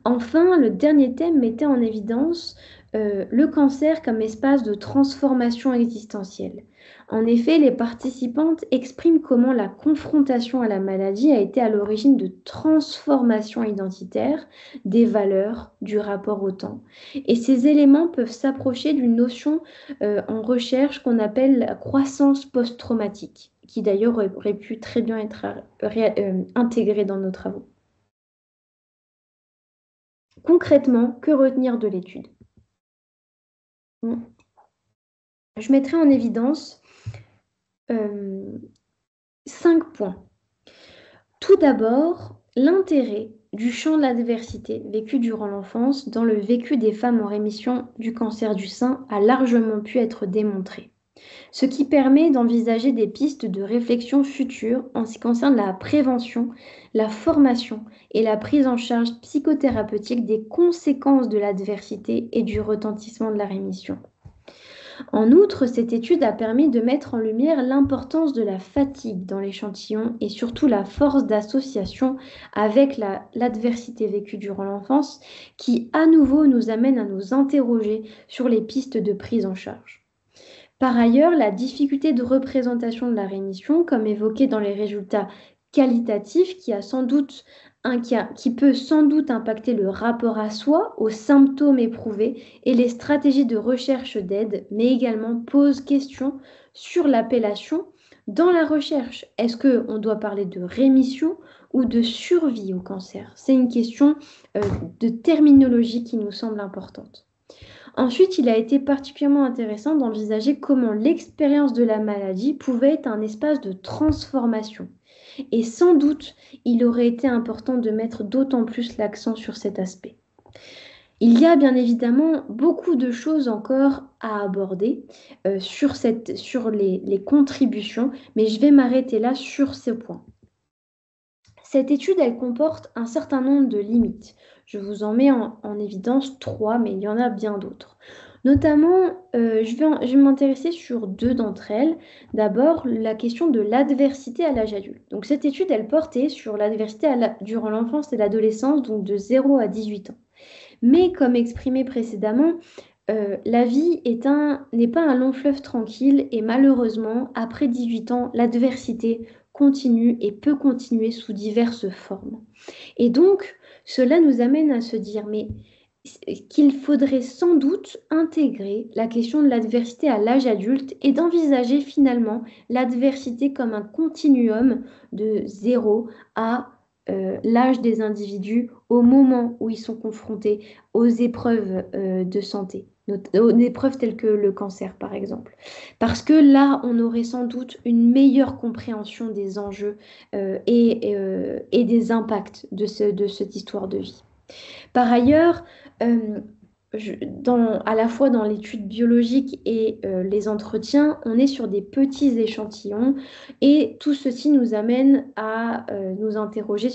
Enfin, le dernier thème mettait en évidence le cancer comme espace de transformation existentielle. En effet, les participantes expriment comment la confrontation à la maladie a été à l'origine de transformations identitaires, des valeurs, du rapport au temps. Et ces éléments peuvent s'approcher d'une notion en recherche qu'on appelle la croissance post-traumatique, qui d'ailleurs aurait pu très bien être intégrée dans nos travaux. Concrètement, que retenir de l'étude ? je mettrai en évidence 5 points. Tout d'abord, l'intérêt du champ de l'adversité vécu durant l'enfance dans le vécu des femmes en rémission du cancer du sein a largement pu être démontré, ce qui permet d'envisager des pistes de réflexion futures en ce qui concerne la prévention, la formation et la prise en charge psychothérapeutique des conséquences de l'adversité et du retentissement de la rémission. En outre, cette étude a permis de mettre en lumière l'importance de la fatigue dans l'échantillon et surtout la force d'association avec l'adversité vécue durant l'enfance qui, à nouveau, nous amène à nous interroger sur les pistes de prise en charge. Par ailleurs, la difficulté de représentation de la rémission, comme évoqué dans les résultats qualitatifs, qui peut sans doute impacter le rapport à soi, aux symptômes éprouvés et les stratégies de recherche d'aide, mais également pose question sur l'appellation dans la recherche. Est-ce qu'on doit parler de rémission ou de survie au cancer? C'est une question de terminologie qui nous semble importante. Ensuite, il a été particulièrement intéressant d'envisager comment l'expérience de la maladie pouvait être un espace de transformation. Et sans doute, il aurait été important de mettre d'autant plus l'accent sur cet aspect. Il y a bien évidemment beaucoup de choses encore à aborder sur les contributions, mais je vais m'arrêter là sur ce point. Cette étude, elle comporte un certain nombre de limites. Je vous en mets en évidence 3, mais il y en a bien d'autres. Notamment, je vais m'intéresser sur 2 d'entre elles. D'abord, la question de l'adversité à l'âge adulte. Donc, cette étude, elle portait sur l'adversité durant l'enfance et l'adolescence, donc de 0 à 18 ans. Mais comme exprimé précédemment, la vie n'est pas un long fleuve tranquille et malheureusement, après 18 ans, l'adversité continue et peut continuer sous diverses formes. Et donc, cela nous amène à se dire, mais qu'il faudrait sans doute intégrer la question de l'adversité à l'âge adulte et d'envisager finalement l'adversité comme un continuum de 0 à l'âge des individus au moment où ils sont confrontés aux épreuves de santé, aux épreuves telles que le cancer par exemple. Parce que là, on aurait sans doute une meilleure compréhension des enjeux et des impacts de cette histoire de vie. Par ailleurs, à la fois dans l'étude biologique et les entretiens, on est sur des petits échantillons et tout ceci nous amène à nous interroger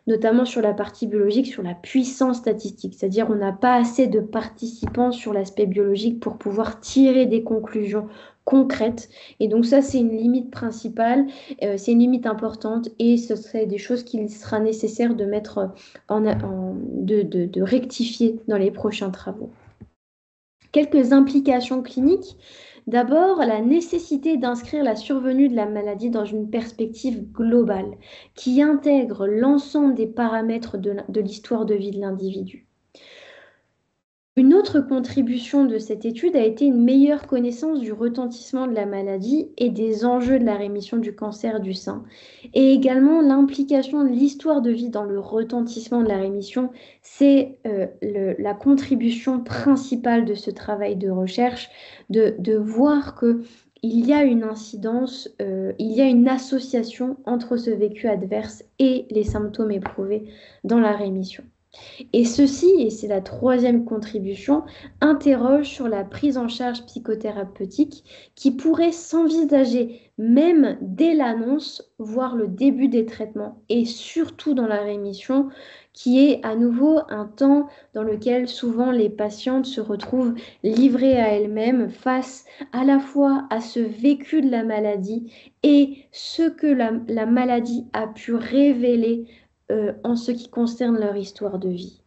notamment sur la partie biologique, sur la puissance statistique, c'est-à-dire on n'a pas assez de participants sur l'aspect biologique pour pouvoir tirer des conclusions concrètes. Et donc ça, c'est une limite principale, c'est une limite importante et ce serait des choses qu'il sera nécessaire de mettre de rectifier dans les prochains travaux. Quelques implications cliniques. D'abord, la nécessité d'inscrire la survenue de la maladie dans une perspective globale qui intègre l'ensemble des paramètres de l'histoire de vie de l'individu. Une autre contribution de cette étude a été une meilleure connaissance du retentissement de la maladie et des enjeux de la rémission du cancer du sein, et également l'implication de l'histoire de vie dans le retentissement de la rémission. C'est la contribution principale de ce travail de recherche, de voir que il y a une incidence, il y a une association entre ce vécu adverse et les symptômes éprouvés dans la rémission. Et ceci, et c'est la 3e contribution, interroge sur la prise en charge psychothérapeutique qui pourrait s'envisager même dès l'annonce, voire le début des traitements, et surtout dans la rémission, qui est à nouveau un temps dans lequel souvent les patientes se retrouvent livrées à elles-mêmes face à la fois à ce vécu de la maladie et ce que la maladie a pu révéler en ce qui concerne leur histoire de vie.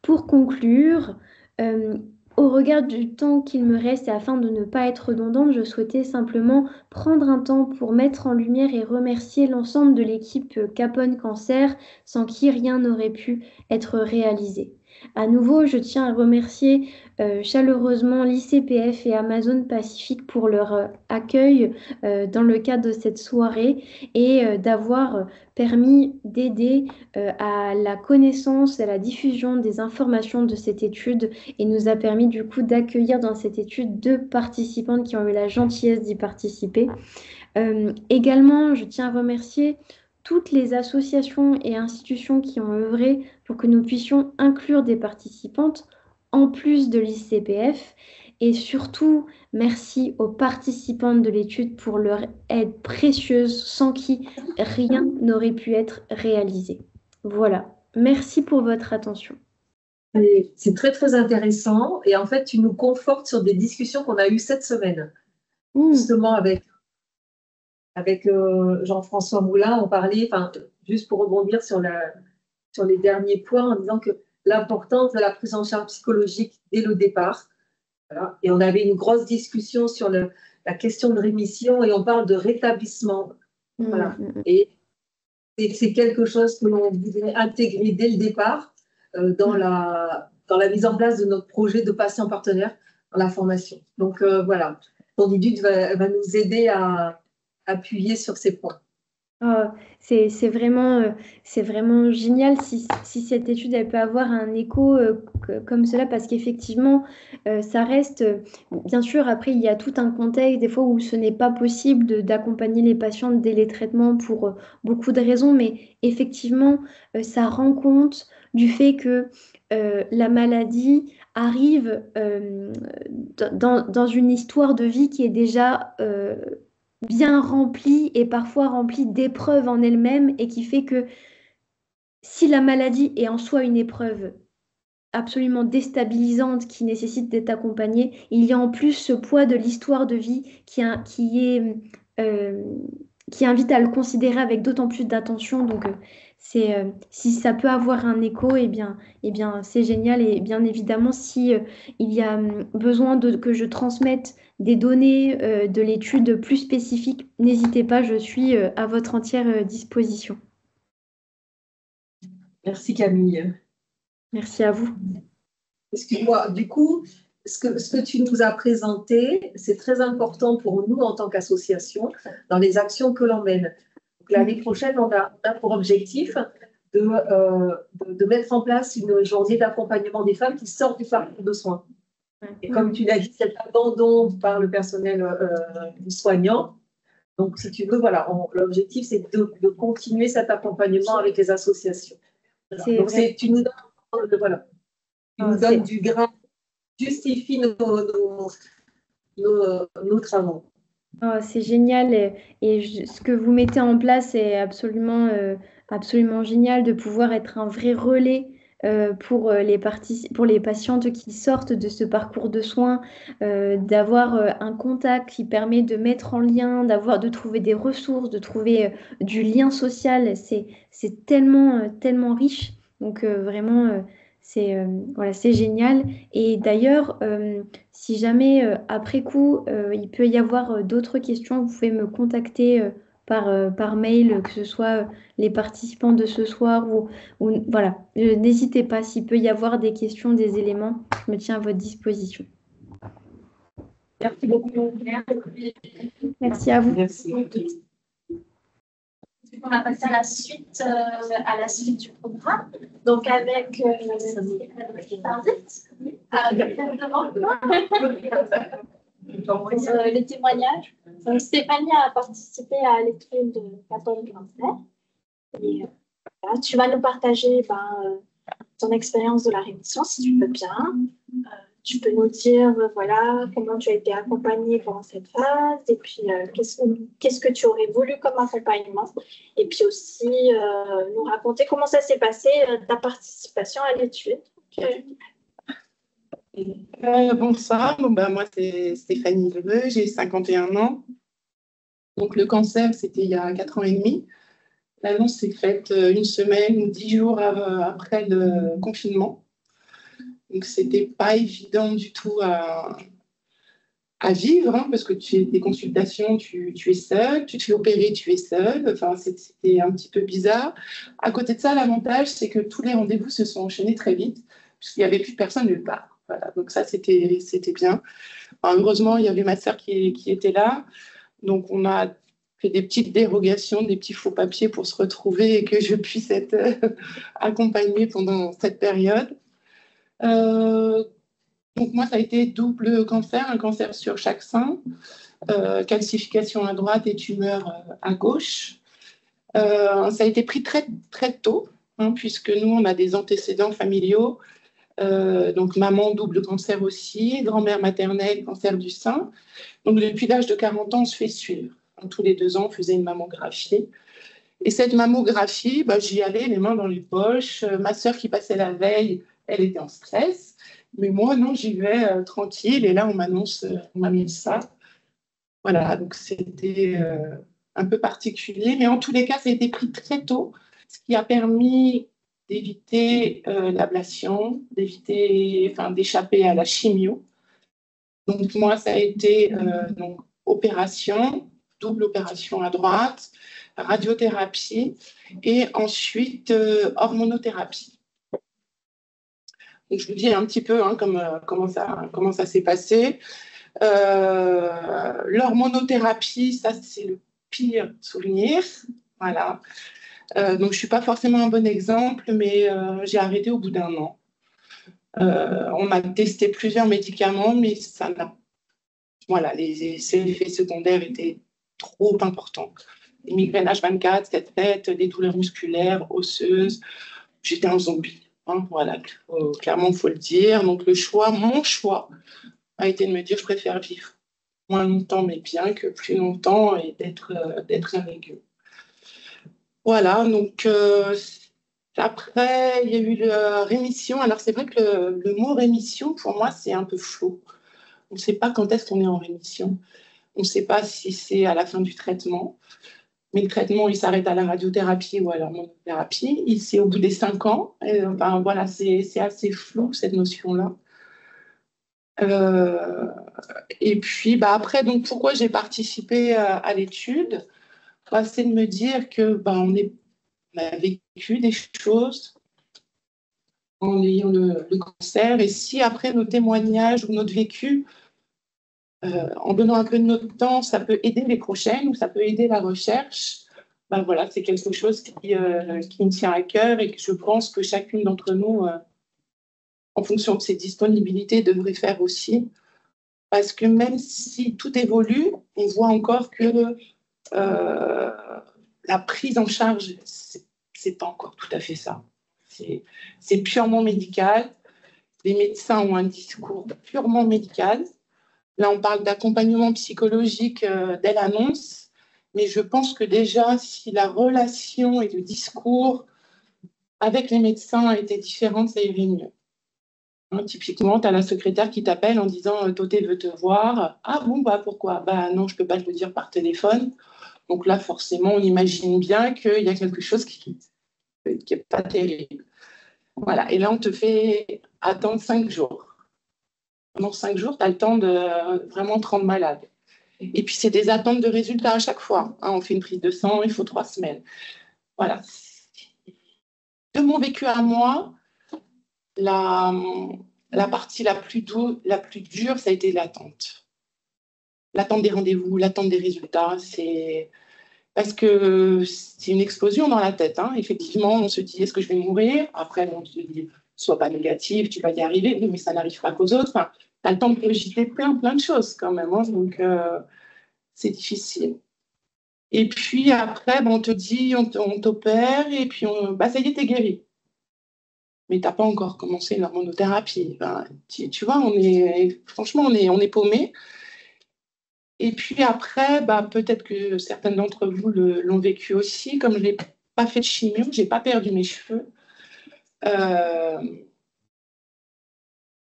Pour conclure, au regard du temps qu'il me reste et afin de ne pas être redondante, je souhaitais simplement prendre un temps pour mettre en lumière et remercier l'ensemble de l'équipe Capone Cancer, sans qui rien n'aurait pu être réalisé. À nouveau, je tiens à remercier chaleureusement l'ICPF et Amazon Pacifique pour leur accueil dans le cadre de cette soirée et d'avoir permis d'aider à la connaissance et à la diffusion des informations de cette étude et nous a permis du coup d'accueillir dans cette étude 2 participantes qui ont eu la gentillesse d'y participer. Également, je tiens à remercier toutes les associations et institutions qui ont œuvré pour que nous puissions inclure des participantes en plus de l'ICPF. Et surtout, merci aux participantes de l'étude pour leur aide précieuse sans qui rien n'aurait pu être réalisé. Voilà, merci pour votre attention. C'est très, très intéressant. Et en fait, tu nous confortes sur des discussions qu'on a eues cette semaine. Justement, avec Jean-François Moulin, on parlait, juste pour rebondir sur les derniers points, en disant que l'importance de la prise en charge psychologique dès le départ. Voilà. Et on avait une grosse discussion sur la question de rémission et on parle de rétablissement. Voilà. Et c'est quelque chose que l'on voudrait intégrer dès le départ dans la mise en place de notre projet de patient partenaire dans la formation. Donc voilà, ton étude va nous aider à appuyer sur ces points. C'est vraiment génial si cette étude elle peut avoir un écho comme cela parce qu'effectivement ça reste bien sûr après il y a tout un contexte des fois où ce n'est pas possible d'accompagner les patients dès les traitements pour beaucoup de raisons mais effectivement ça rend compte du fait que la maladie arrive dans une histoire de vie qui est déjà bien remplie et parfois remplie d'épreuves en elle-même et qui fait que si la maladie est en soi une épreuve absolument déstabilisante qui nécessite d'être accompagnée, il y a en plus ce poids de l'histoire de vie qui invite à le considérer avec d'autant plus d'attention. Donc, si ça peut avoir un écho, eh bien, c'est génial. Et bien évidemment, si il y a besoin que je transmette des données de l'étude plus spécifiques, n'hésitez pas, je suis à votre entière disposition. Merci Camille. Merci à vous. Excuse-moi, du coup, ce que tu nous as présenté, c'est très important pour nous en tant qu'association dans les actions que l'on mène. L'année prochaine, on a pour objectif de mettre en place une journée d'accompagnement des femmes qui sortent du parcours de soins. Et comme tu l'as dit, cet abandon par le personnel soignant. Donc, si tu veux, voilà, l'objectif, c'est de continuer cet accompagnement avec les associations. Donc, tu nous donnes du grain, justifie nos travaux. C'est génial et ce que vous mettez en place est absolument génial de pouvoir être un vrai relais pour les patientes qui sortent de ce parcours de soins, d'avoir un contact qui permet de mettre en lien, de trouver des ressources, de trouver du lien social. C'est tellement riche. Donc vraiment, c'est génial. Et d'ailleurs, si jamais après coup, il peut y avoir d'autres questions, vous pouvez me contacter par mail, que ce soit les participants de ce soir ou voilà. N'hésitez pas, s'il peut y avoir des questions, des éléments, je me tiens à votre disposition. Merci beaucoup. Merci à vous. Merci. On va passer à la suite du programme. Donc avec les témoignages. Donc, Stéphanie a participé à l'étude de 14 cancer. Et là, tu vas nous partager ton expérience de la rémission, si tu peux bien. Tu peux nous dire voilà, comment tu as été accompagnée pendant cette phase et puis qu'est-ce que tu aurais voulu comme accompagnement et puis aussi nous raconter comment ça s'est passé ta participation à l'étude. Bonsoir, moi c'est Stéphanie Leveux, j'ai 51 ans. Donc le cancer c'était il y a 4 ans et demi. L'annonce s'est faite une semaine ou 10 jours après le confinement. Donc, ce n'était pas évident du tout à vivre, hein, parce que des consultations, tu es seule, tu te fais opérer, tu es seule. Enfin, c'était un petit peu bizarre. À côté de ça, l'avantage, c'est que tous les rendez-vous se sont enchaînés très vite, qu'il n'y avait plus personne nulle part. Voilà, donc ça, c'était bien. Enfin, heureusement, il y avait ma sœur qui était là. Donc, on a fait des petites dérogations, des petits faux papiers pour se retrouver et que je puisse être accompagnée pendant cette période. Donc, moi, ça a été double cancer, un cancer sur chaque sein, calcification à droite et tumeur à gauche. Ça a été pris très, très tôt, hein, puisque nous, on a des antécédents familiaux. Donc, maman, double cancer aussi, grand-mère maternelle, cancer du sein. Donc, depuis l'âge de 40 ans, on se fait suivre. Tous les 2 ans, on faisait une mammographie. Et cette mammographie, j'y allais les mains dans les poches. Ma sœur qui passait la veille, elle était en stress. Mais moi, non, j'y vais tranquille. Et là, on m'annonce ça. Voilà, donc c'était un peu particulier. Mais en tous les cas, ça a été pris très tôt, ce qui a permis d'éviter l'ablation, d'échapper à la chimio. Donc moi, ça a été opération, double opération à droite, radiothérapie et ensuite hormonothérapie. Donc je vous dis un petit peu comment ça s'est passé. L'hormonothérapie, ça c'est le pire souvenir. Voilà. Donc je ne suis pas forcément un bon exemple, mais j'ai arrêté au bout d'1 an. On a testé plusieurs médicaments, mais ça n'a. Voilà, les effets secondaires étaient trop importants. Des migraines H24, tête, des douleurs musculaires, osseuses. J'étais un zombie. Hein, voilà, clairement, il faut le dire. Donc, mon choix a été de me dire je préfère vivre moins longtemps, mais bien que plus longtemps et d'être avec eux. Voilà, donc après, il y a eu la rémission. Alors, c'est vrai que le mot rémission, pour moi, c'est un peu flou. On ne sait pas quand est-ce qu'on est en rémission. On ne sait pas si c'est à la fin du traitement. Mais le traitement, il s'arrête à la radiothérapie ou à l'hormonothérapie. C'est au bout des 5 ans. Voilà, c'est assez flou, cette notion-là. Et puis, après, donc, pourquoi j'ai participé à l'étude? C'est de me dire que on a vécu des choses en ayant le cancer. Et si après nos témoignages ou notre vécu, en donnant un peu de notre temps, ça peut aider les prochaines ou ça peut aider la recherche, voilà, c'est quelque chose qui me tient à cœur et que je pense que chacune d'entre nous, en fonction de ses disponibilités, devrait faire aussi. Parce que même si tout évolue, on voit encore que la prise en charge, c'est pas encore tout à fait ça. C'est purement médical. Les médecins ont un discours purement médical. Là, on parle d'accompagnement psychologique dès l'annonce, mais je pense que déjà, si la relation et le discours avec les médecins étaient différents, ça irait mieux. Hein, typiquement, tu as la secrétaire qui t'appelle en disant « Toté veut te voir ». « Ah bon, pourquoi ?»« Non, je ne peux pas te le dire par téléphone. » Donc là, forcément, on imagine bien qu'il y a quelque chose qui n'est pas terrible. Voilà, et là, on te fait attendre 5 jours. Pendant 5 jours, tu as le temps de vraiment te rendre malade. Et puis, c'est des attentes de résultats à chaque fois. Hein, on fait une prise de sang, il faut 3 semaines. Voilà. De mon vécu à moi, la partie la plus dure, ça a été l'attente. L'attente des rendez-vous, l'attente des résultats. Parce que c'est une explosion dans la tête. Hein. Effectivement, on se dit, est-ce que je vais mourir? Après, on se dit, sois pas négatif, tu vas y arriver. Mais ça n'arrive pas qu'aux autres. Enfin, tu as le temps de cogiter plein de choses quand même. Hein. Donc, c'est difficile. Et puis après, on te dit, on t'opère et puis ça y est, t'es guéri. Mais tu n'as pas encore commencé l'hormonothérapie. Tu vois, franchement, on est paumé. Et puis après, peut-être que certaines d'entre vous l'ont vécu aussi. Comme je n'ai pas fait de chimio, je n'ai pas perdu mes cheveux.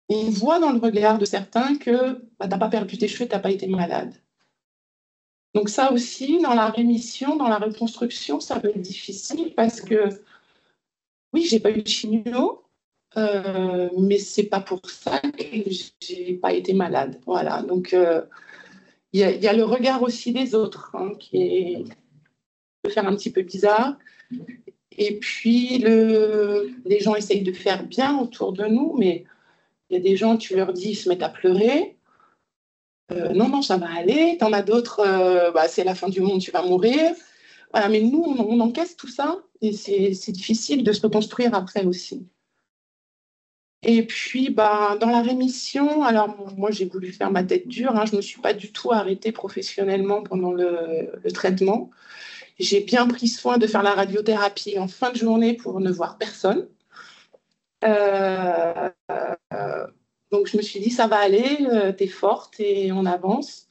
On voit dans le regard de certains que tu n'as pas perdu tes cheveux, tu n'as pas été malade. Donc ça aussi, dans la rémission, dans la reconstruction, ça peut être difficile parce que, oui, je n'ai pas eu de chimio, mais ce n'est pas pour ça que je n'ai pas été malade. Voilà, donc il y a le regard aussi des autres qui peut faire un petit peu bizarre. Et puis, les gens essayent de faire bien autour de nous, mais il y a des gens, tu leur dis, ils se mettent à pleurer. Non, non, ça va aller. T'en as d'autres, bah, c'est la fin du monde, tu vas mourir. Voilà, mais nous, on encaisse tout ça et c'est difficile de se reconstruire après aussi. Et puis, bah, dans la rémission, alors moi, j'ai voulu faire ma tête dure. Hein, je ne me suis pas du tout arrêtée professionnellement pendant le traitement. J'ai bien pris soin de faire la radiothérapie en fin de journée pour ne voir personne. Euh, donc, je me suis dit, ça va aller, t'es forte et on avance.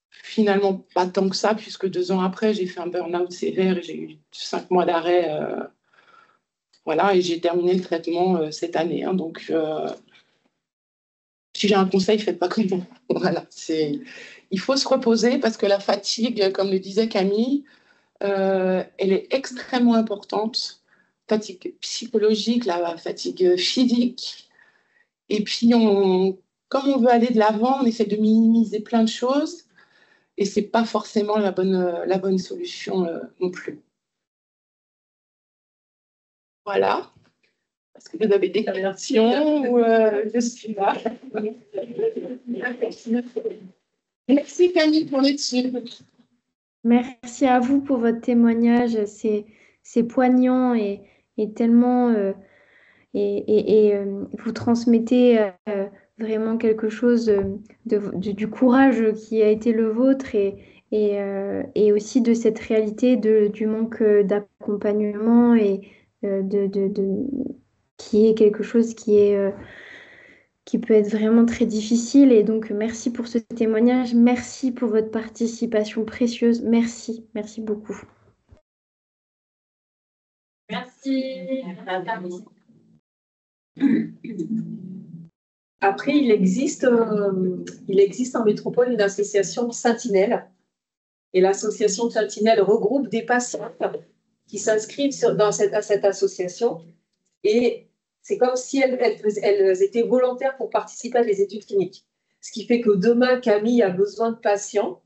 Finalement, pas tant que ça, puisque 2 ans après, j'ai fait un burn-out sévère et j'ai eu 5 mois d'arrêt. Voilà, et j'ai terminé le traitement cette année. Hein, donc, si j'ai un conseil, faites pas comme moi. Voilà, il faut se reposer parce que la fatigue, comme le disait Camille, elle est extrêmement importante. Fatigue psychologique, la fatigue physique. Et puis, comme on veut aller de l'avant, on essaie de minimiser plein de choses. Et ce n'est pas forcément la bonne solution non plus. Voilà. Est-ce que vous avez des questions ou je suis là. Merci Camille pour les dessus. Merci à vous pour votre témoignage. C'est poignant et tellement... vous transmettez vraiment quelque chose du courage qui a été le vôtre et aussi de cette réalité du manque d'accompagnement et qui est quelque chose qui peut être vraiment très difficile. Et donc, merci pour ce témoignage. Merci pour votre participation précieuse. Merci. Merci beaucoup. Merci. Après, il existe en métropole une association Sentinelle. Et l'association Sentinelle regroupe des patients qui s'inscrivent à cette association. Et c'est comme si elles étaient volontaires pour participer à des études cliniques. Ce qui fait que demain, Camille a besoin de patients,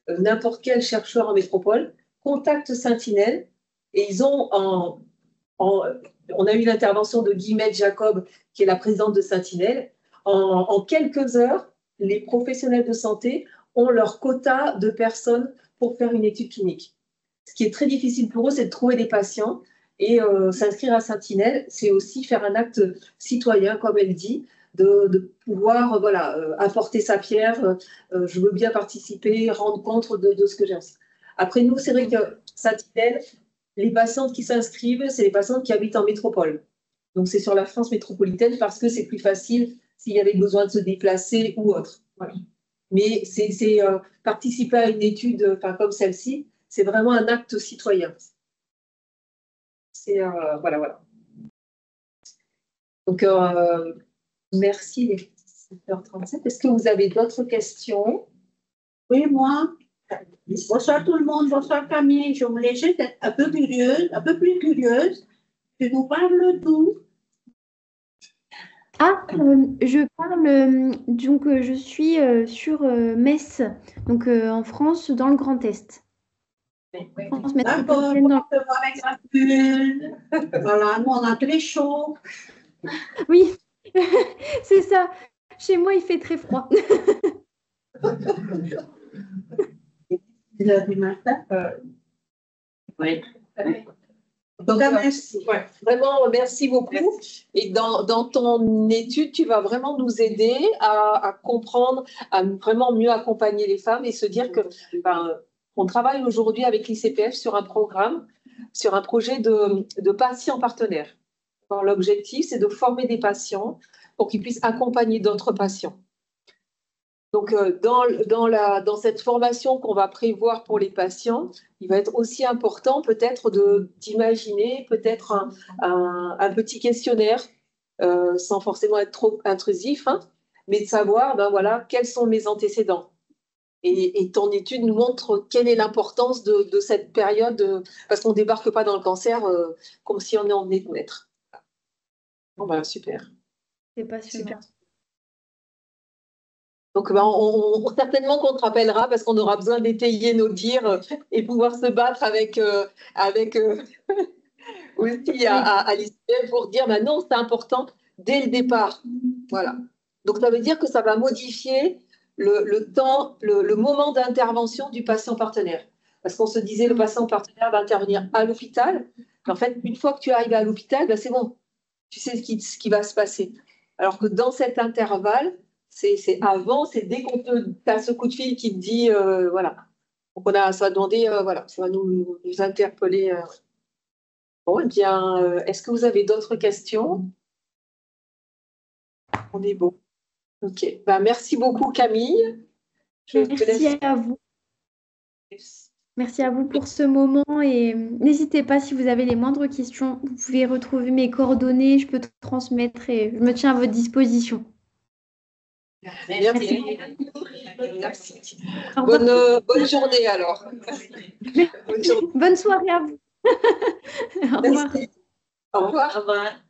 n'importe quel chercheur en métropole, contacte Sentinelle et ils ont on a eu l'intervention de Guillemette Jacob, qui est la présidente de Sentinelle. En quelques heures, les professionnels de santé ont leur quota de personnes pour faire une étude clinique. Ce qui est très difficile pour eux, c'est de trouver des patients. Et s'inscrire à Sentinelle, c'est aussi faire un acte citoyen, comme elle dit, de pouvoir apporter sa pierre. Je veux bien participer, rendre compte de ce que j'ai aussi. Après, nous, c'est vrai que Sentinelle, les patientes qui s'inscrivent, c'est les patientes qui habitent en métropole. Donc, c'est sur la France métropolitaine parce que c'est plus facile s'il y avait besoin de se déplacer ou autre. Voilà. Mais c'est participer à une étude comme celle-ci, c'est vraiment un acte citoyen. C'est voilà. Donc, merci les 7h37. Est-ce que vous avez d'autres questions? Oui, moi. Bonsoir tout le monde, bonsoir Camille. Je voulais juste être un peu curieuse, un peu plus curieuse. Tu nous parles d'où? Je parle, donc je suis sur Metz, donc en France, dans le Grand Est. France D'accord, métropolitaine. on peut voir avec la bulle. Voilà, nous on a très chaud. Oui, c'est ça. Chez moi, il fait très froid. 10h du matin. Oui. Donc, merci. Ouais, vraiment, merci beaucoup. Merci. Et dans ton étude, tu vas vraiment nous aider à comprendre, à vraiment mieux accompagner les femmes et se dire que on travaille aujourd'hui avec l'ICPF sur un programme, sur un projet de patients partenaires. L'objectif, c'est de former des patients pour qu'ils puissent accompagner d'autres patients. Donc, dans cette formation qu'on va prévoir pour les patients, il va être aussi important peut-être d'imaginer peut-être un petit questionnaire, sans forcément être trop intrusif, hein, mais de savoir, quels sont mes antécédents. Et ton étude nous montre quelle est l'importance de cette période, parce qu'on ne débarque pas dans le cancer comme si on en venait de naître. Bon, super. C'est passionnant. Super. Donc, certainement qu'on te rappellera parce qu'on aura besoin d'étayer nos dires et pouvoir se battre avec aussi à l'ICPM pour dire bah non, c'est important dès le départ. Voilà. Donc ça veut dire que ça va modifier le temps, le moment d'intervention du patient partenaire. Parce qu'on se disait le patient partenaire va intervenir à l'hôpital. Mais en fait, une fois que tu arrives à l'hôpital, ben c'est bon. Tu sais ce qui va se passer. Alors que dans cet intervalle, c'est avant, c'est dès qu'on as ce coup de fil qui te dit voilà. Donc ça va demander, voilà, ça va nous interpeller. Bon, eh bien, est-ce que vous avez d'autres questions? On est bon. Ok. Ben, merci beaucoup, Camille. Merci à vous. Merci à vous pour ce moment et n'hésitez pas si vous avez les moindres questions, vous pouvez retrouver mes coordonnées, je peux transmettre et je me tiens à votre disposition. Merci. Merci. Bonne journée alors. Bonne soirée à vous. Au revoir. Merci. Au revoir. Au revoir.